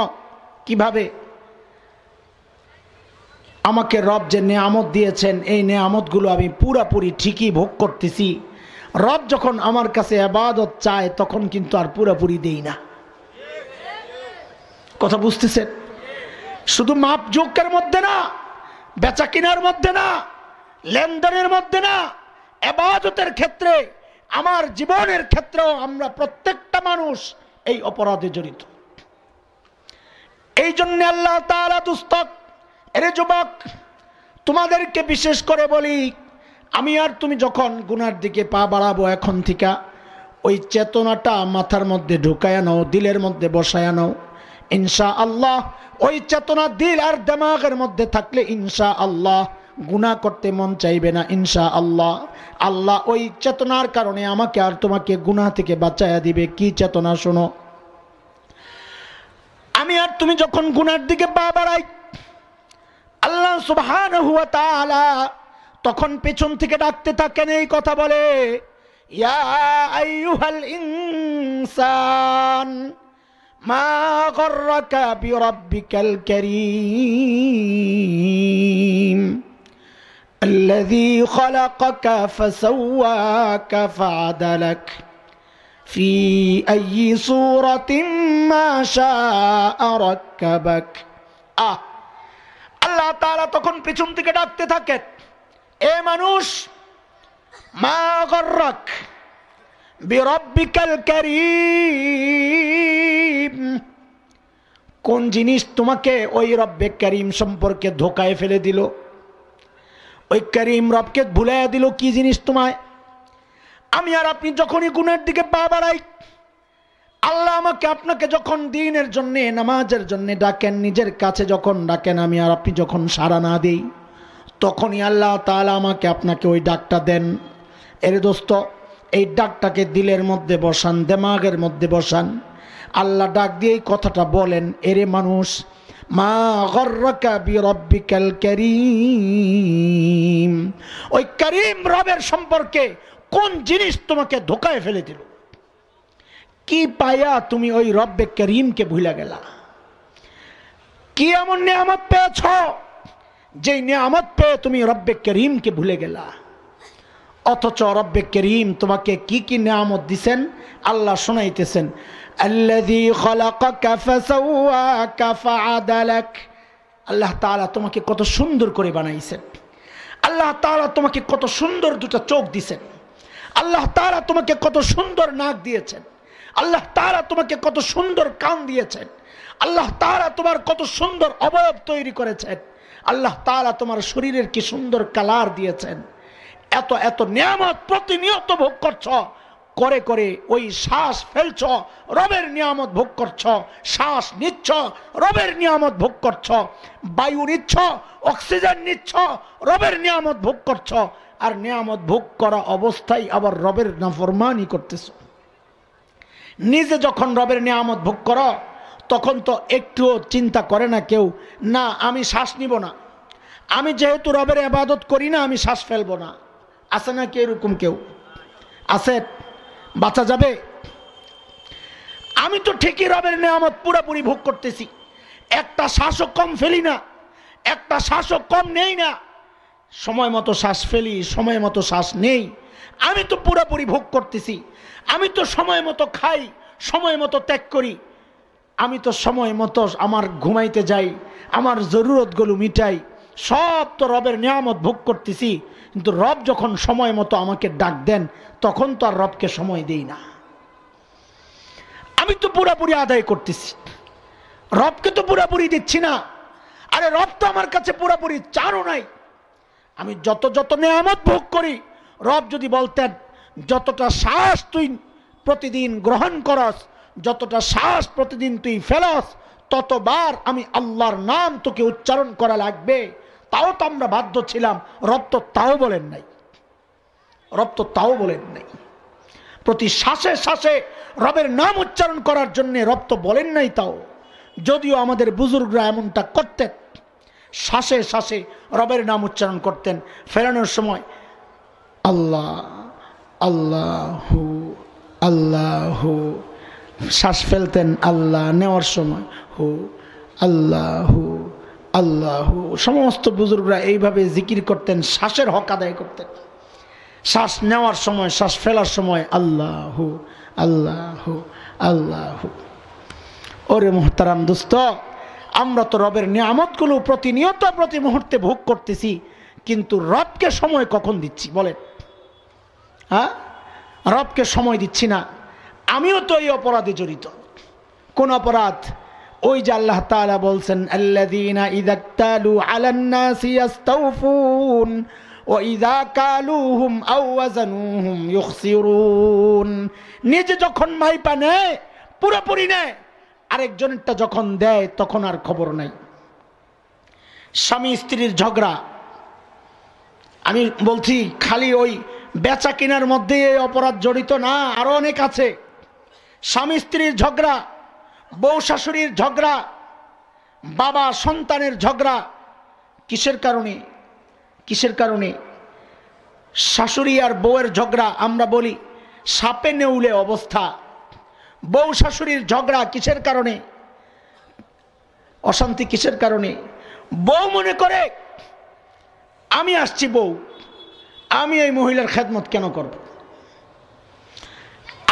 কিভাবে? আমাকে রব যে নেয়ামত দিয়েছেন, এই নেয়ামতগুলো আমি পুরাপুরি ঠিকই ভোগ করতেছি। রব যখন আমার কাছে ইবাদত চায় তখন কিন্তু আর পুরাপুরি দেই না। কথা বুঝতেছেন? শুধু মাপ যোগের মধ্যে না, বেচা কিনার মধ্যে না, লেনদেনের মধ্যে না, ইবাদতের ক্ষেত্রে, আমার জীবনের ক্ষেত্রেও আমরা প্রত্যেকটা মানুষ এই অপরাধে জড়িত। এই জন্য আল্লাহ তাআলা দুস্তক, এরে যুবক তোমাদেরকে বিশেষ করে বলি, আমি আর তুমি যখন গুনার দিকে পা বাড়াবো, এখন থেকে ওই চেতনাটা মাথার মধ্যে ঢুকায়া নাও, দিলের মধ্যে বসায়া নাও। ইনশাআল্লাহ ওই চেতনা দিল আর দিমাগের মধ্যে থাকলে ইনশাআল্লাহ গুনাহ করতে মন চাইবে না। ইনশাআল্লাহ আল্লাহ ওই চেতনার কারণে আমাকে আর তোমাকে গুনাহ থেকে বাঁচায়া দিবে। কি চেতনা শোনো, আমি আর তুমি যখন গুনার দিকে পা বাড়াই, আল্লাহ সুবহানাহু ওয়া তাআলা তখন পেছন থেকে ডাকতে থাকেন, এই কথা বলে, ইয়া আইয়ুহাল ইনসান মা গররাকা বিরাব্বিকাল কারীম আল্লাযী খালাকাকা ফাসাওয়াকা ফাআদালাক ফি আইয়ি সূরাতিন মা শাআ রাক্কাবাক। আল্লাহ তাআলা তখন পিছন থেকে ডাকতে থাকেন, এ মানুষ, মা গররাক বিরাব্বিকাল কারীম, কোন জিনিস তোমাকে ওই রব্বে কারীম সম্পর্কে ধোকায় ফেলে দিল, ওই কারীম রবকে ভুলাইয়া দিল? কি জিনিস তোমায়? আমি আর আপনি যখনই গুনার দিকে পা বাড়াই, আল্লাহ আমাকে আপনাকে যখন দ্বীনের জন্য, নামাজের জন্য ডাকেন, নিজের কাছে যখন ডাকেন, আমি আর আপনি যখন সাড়া না দেই, তখনই আল্লাহ তাআলা আমাকে আপনাকে ওই ডাকটা দেন। এর দোস্ত, এই ডাকটাকে দিলের মধ্যে বসান, দিমাগের মধ্যে বসান। আল্লাহ ডাক দিয়ে এই কথাটা বলেন, এরে মানুষ, মা গররাকা বিরাব্বিকাল কারীম, ওই কারীম রবের সম্পর্কে কোন জিনিস তোমাকে ধোকায় ফেলে দিল? কি পায়া তুমি ওই রব্বে কারীমকে ভুলে গেলা? কি এমন নিয়ামত পেয়েছ যেই নিয়ামত পেয়ে তুমি রব্বে কারীমকে ভুলে গেলা? অথচ রব্বে কারীম তোমাকে কি কি নিয়ামত দিছেন আল্লাহ শোনাইতেছেন। আল্লাযী খালাকাকা ফাসাওয়াকা ফাআদালাক, আল্লাহ তাআলা তোমাকে কত সুন্দর করে বানাইছেন। আল্লাহ তাআলা তোমাকে কত সুন্দর দুটো চোখ দিয়েছেন। আল্লাহ তাআলা তোমাকে কত সুন্দর নাক দিয়েছেন। আল্লাহ তাআলা তোমাকে কত সুন্দর কান দিয়েছেন। আল্লাহ তাআলা তোমার কত সুন্দর অবয়ব তৈরি করেছেন। আল্লাহ তাআলা তোমার শরীরের কি সুন্দর কালার দিয়েছেন। এত এত নিয়ামত প্রতিনিয়ত ভোগ করছ, করে করে ওই শ্বাস ফেলছ, রবের নিয়ামত ভোগ করছ, শ্বাস নিচ্ছ, রবের নিয়ামত ভোগ করছ, বায়ু নিচ্ছ, অক্সিজেন নিচ্ছ, রবের নিয়ামত ভোগ করছ, আর নিয়ামত ভোগ করা অবস্থায় আবার রবের নাফরমানি করতেছ। নিজে যখন রবের নিয়ামত ভোগ করো, তখন তো একটুও চিন্তা করে না কেউ, না আমি শ্বাস নিব না, আমি যেহেতু রবের ইবাদত করি না, আমি শ্বাস ফেলবো না। আছে না কি এরকম কেউ? আছে? বাঁচা যাবে? আমি তো ঠিকই রবের নিয়ামত পুরোপুরি ভোগ করতেছি, একটা শ্বাসও কম ফেলি না, একটা শ্বাসও কম নেই না, সময় মতো শ্বাস ফেলি, সময় মতো শ্বাস নেই, আমি তো পুরোপুরি ভোগ করতেছি। আমি তো সময় মতো খাই, সময় মতো ত্যাগ করি, আমি তো সময় মতো আমার ঘুমাইতে যাই, আমার জরুরতগুলো মিটাই, সব তো রবের নিয়ামত ভোগ করতেছি। কিন্তু রব যখন সময় মতো আমাকে ডাক দেন, তখন তো আর রবকে সময় দেই না। আমি তো পুরোপুরি আদায় করতেছি, রবকে তো পুরোপুরি দিচ্ছি না। আরে রব তো আমার কাছে পুরোপুরি চারও নাই। আমি যত যত নিয়ামত ভোগ করি, রব যদি বলতেন যতটা শ্বাস তুই প্রতিদিন গ্রহণ করস, যতটা শ্বাস প্রতিদিন তুই ফেলস, ততবার আমি আল্লাহর নাম তোকে উচ্চারণ করা লাগবে, তাও তো আমরা বাধ্য ছিলাম। রব তো তাও বলেন নাই, রব তো তাও বলেন নাই। প্রতি শ্বাসে শ্বাসে রবের নাম উচ্চারণ করার জন্য রব তো বলেন নাই তাও, যদিও আমাদের বুজুর্গরা এমনটা করতেন, শ্বাসে শ্বাসে রবের নাম উচ্চারণ করতেন। ফেরানোর সময় আল্লাহ আল্লাহু আল্লাহু, শ্বাস ফেলতেন আল্লাহ, নেওয়ার সময় হু আল্লাহু আল্লাহু। সমস্ত বুজুর্গরা এইভাবে জিকির করতেন, শ্বাসের হক আদায় করতেন। শ্বাস নেওয়ার সময়, শ্বাস ফেলার সময় আল্লাহু আল্লাহু আল্লাহু। ওরে মোহতারাম দোস্ত, আমরা তো রবের নিয়ামতগুলো প্রতিনিয়ত প্রতি মুহূর্তে ভোগ করতেছি, কিন্তু রবকে সময় কখন দিচ্ছি বলেন? হ্যাঁ, রবকে সময় দিচ্ছি না। আমিও তো এই অপরাধে জড়িত। কোন অপরাধ? ওই যে আল্লাহ তাআলা বলছেন, আল্লাযীনা ইযা তালু আলান নাসি ইস্তাওফুন ওয়া ইযা কালুহুম আও ওয়াজানুহুম ইখসিরুন। নিজে যখন মাইপা নেয় পুরোপুরি নেয়, আরেকজনেরটা যখন দেয় তখন আর খবর নাই। স্বামী স্ত্রীর ঝগড়া, আমি বলছি খালি ওই বেচা কেনার মধ্যে এই অপরাধ জড়িত না, আরো অনেক আছে। স্বামী স্ত্রীর ঝগড়া, বউ শাশুড়ির ঝগড়া, বাবা সন্তানের ঝগড়া। কিসের কারণে? কিসের কারণে? শাশুড়ি আর বউয়ের ঝগড়া আমরা বলি সাপে নেউলে অবস্থা। বউ শাশুড়ির ঝগড়া কিসের কারণে? অশান্তি কিসের কারণে? বউ মনে করে আমি আসছি বউ, আমি এই মহিলার খেদমত কেন করব?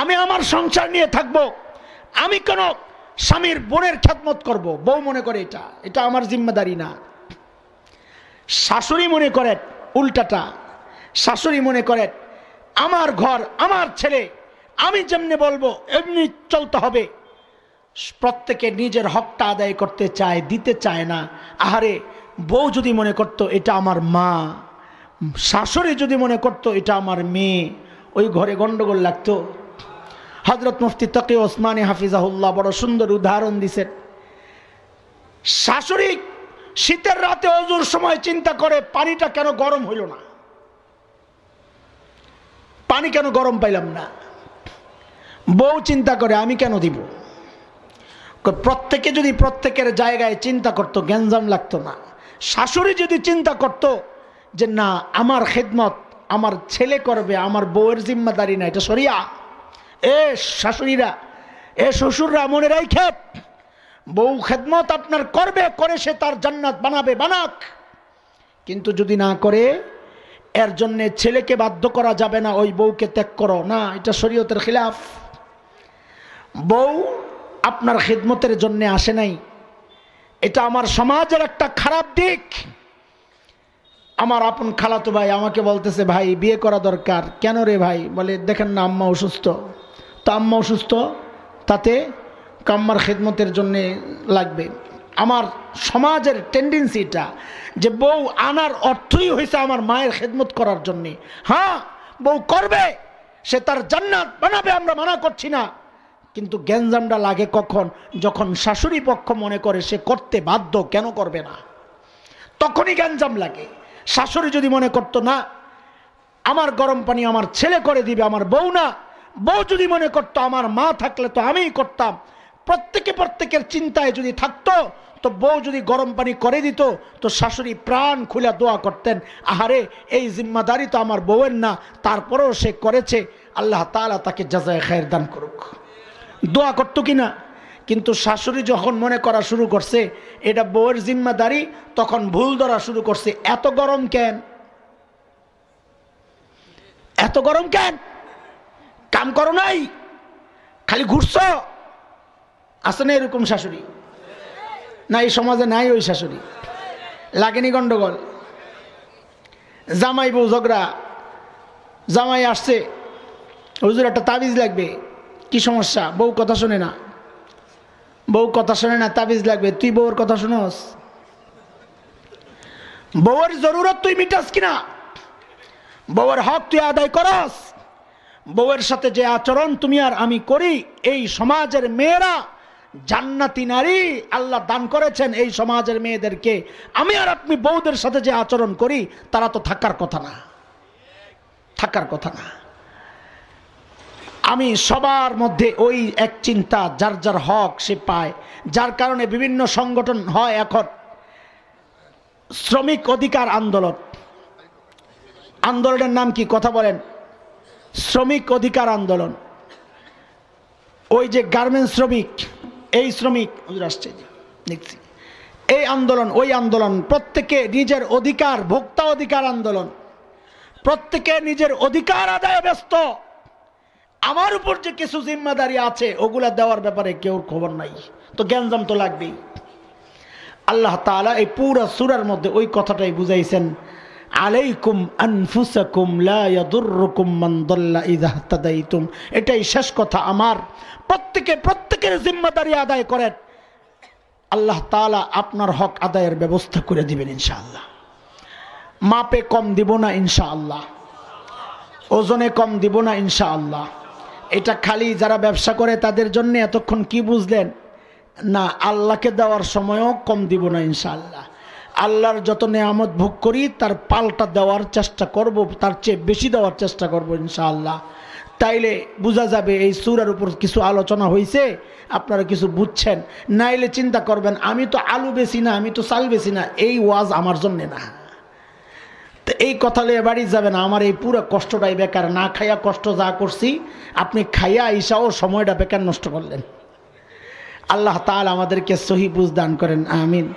আমি আমার সংসার নিয়ে থাকব, আমি কেন স্বামীর বোনের খেদমত করব? বউ মনে করে এটা আমার জিম্মেদারি না। শাশুড়ি মনে করেন উল্টাটা। শাশুড়ি মনে করেন আমার ঘর, আমার ছেলে, আমি যেমনি বলবো এমনি চলতে হবে। প্রত্যেকে নিজের হকটা আদায় করতে চায়, দিতে চায় না। আহারে, বউ যদি মনে করত এটা আমার মা, শাশুড়ি যদি মনে করত এটা আমার মেয়ে, ওই ঘরে গন্ডগোল লাগতো। হযরত মুফতি তকি ওসমানী হাফিজাহুল্লাহ বড় সুন্দর উদাহরণ দিছেন। শাশুড়ি শীতের রাতে ওযুর সময় চিন্তা করে পানিটা কেন গরম হইল না, পানি কেন গরম পাইলাম না। বউ চিন্তা করে আমি কেন দিব। প্রত্যেকে যদি প্রত্যেকের জায়গায় চিন্তা করত, গ্যাঞ্জাম লাগতো না। শাশুড়ি যদি চিন্তা করত যে না, আমার খেদমত আমার ছেলে করবে, আমার বউয়ের জিম্মাদারি না, এটা শরিয়া। এ শাশুড়িরা, এ শ্বশুররা মনে রাখে, বউ খেদমত আপনার করবে, করে সে তার জান্নাত বানাবে, বানাক। কিন্তু যদি না করে, এর জন্যে ছেলেকে বাধ্য করা যাবে না ওই বউকে ত্যাগ করো, না, এটা শরীয়তের খিলাফ। বউ আপনার খেদমতের জন্য আসে নাই, এটা আমার সমাজের একটা খারাপ দিক। আমার আপন খালাতো ভাই আমাকে বলতেছে, ভাই বিয়ে করা দরকার। কেন রে ভাই? বলে দেখেন না আম্মা অসুস্থ। তো আম্মা অসুস্থ, তাতে আম্মার খেদমতের জন্য লাগবে। আমার সমাজের টেন্ডেন্সিটা যে বউ আনার অর্থই হয়েছে আমার মায়ের খেদমত করার জন্যে। হ্যাঁ, বউ করবে, সে তার জান্নাত বানাবে, আমরা মানা করছি না। কিন্তু গ্যাঞ্জামটা লাগে কখন? যখন শাশুড়ি পক্ষ মনে করে সে করতে বাধ্য, কেন করবে না, তখনই গ্যাঞ্জাম লাগে। শাশুড়ি যদি মনে করতো না, আমার গরম পানি আমার ছেলে করে দিবে, আমার বউ না, বউ যদি মনে করতো আমার মা থাকলে তো আমিই করতাম, প্রত্যেকের চিন্তায় যদি থাকতো, তো বউ যদি গরম পানি করে দিত, তো শাশুড়ি প্রাণ খুলে দোয়া করতেন, আহারে এই জিম্মাদারি তো আমার বউয়ের না, তারপরেও সে করেছে, আল্লাহ তাআলা তাকে জাযায়ে খায়ের দান করুক। দোয়া করতো কিনা? কিন্তু শাশুড়ি যখন মনে করা শুরু করছে এটা বউয়ের জিম্মাদারি, তখন ভুল ধরা শুরু করছে। এত গরম কেন? এত গরম কেন? কাম করো নাই, খালি ঘুরছ? আছে না এরকম শাশুড়ি? না, এই সমাজে নাই ওই শাশুড়ি? লাগেনি গন্ডগোল? জামাই বউ ঝগড়া, জামাই আসছে, হুজুর একটা তাবিজ লাগবে। কি সমস্যা? বউ কথা শোনে না, বউ কথা শোনে না, তাবিজ লাগবে। তুই বউর কথা শুনোস? বউয়ের জরুরত তুই মিটাস কিনা? বউয়ের হক তুই আদায় করস? বউয়ের সাথে যে আচরণ তুমি আর আমি করি, এই সমাজের মেয়েরা জান্নাতি নারী আল্লাহ দান করেছেন এই সমাজের মেয়েদেরকে। আমি আর আপনি বউদের সাথে যে আচরণ করি, তারা তো থাকার কথা না, থাকার কথা না। আমি সবার মধ্যে ওই এক চিন্তা, যার যার হক সে পায়, যার কারণে বিভিন্ন সংগঠন হয়। এখন শ্রমিক অধিকার আন্দোলন, আন্দোলনের নাম কি কথা বলেন? শ্রমিক অধিকার আন্দোলন। ওই যে গার্মেন্টস শ্রমিক, এই শ্রমিক আসছে দেখছি, এই আন্দোলন, ওই আন্দোলন, প্রত্যেকে নিজের অধিকার, ভোক্তা অধিকার আন্দোলন, প্রত্যেকে নিজের অধিকার আদায়ে ব্যস্ত। আমার উপর যে কিছু জিম্মাদারি আছে ওগুলা দেওয়ার ব্যাপারে কেউ খবর নাই, তো গ্যাঞ্জাম তো লাগবেই। আল্লাহ তাআলা এই পুরা সূরার মধ্যে ওই কথাটাই বুঝাইছেন, আলাইকুম আনফুসাকুম লা ইয়াদুররুকুম মান দাল্লা ইযা ইহতাদাইতুম। এটাই শেষ কথা আমার। প্রত্যেকের জিম্মাদারি আদায় করেন, আল্লাহ তাআলা আপনার হক আদায়ের ব্যবস্থা করে দিবেন ইনশাআল্লাহ। মাপে কম দিব না ইনশাআল্লাহ, ওজনে কম দিব না ইনশাআল্লাহ। এটা খালি যারা ব্যবসা করে তাদের জন্য। এতক্ষণ কি বুঝলেন? না, আল্লাহকে দেওয়ার সময়ও কম দিব না ইনশাআল্লাহ। আল্লাহর যত নেয়ামত ভোগ করি তার পাল্টা দেওয়ার চেষ্টা করব, তার চেয়ে বেশি দেওয়ার চেষ্টা করব ইনশাআল্লাহ। তাইলে বোঝা যাবে এই সূরার উপর কিছু আলোচনা হয়েছে, আপনারা কিছু বুঝছেন। নাইলে চিন্তা করবেন আমি তো আলু বেশি না, আমি তো চাল বেশি না, এই ওয়াজ আমার জন্যে না। তো এই কথা লিয়ে বাড়ি যাবেন, আমার এই পুরো কষ্টটাই বেকার। না খাইয়া কষ্ট যা করছি, আপনি খাইয়া আইসাও সময়টা বেকার নষ্ট করলেন। আল্লাহ তাআলা আমাদেরকে সহি বুঝ দান করেন, আমিন।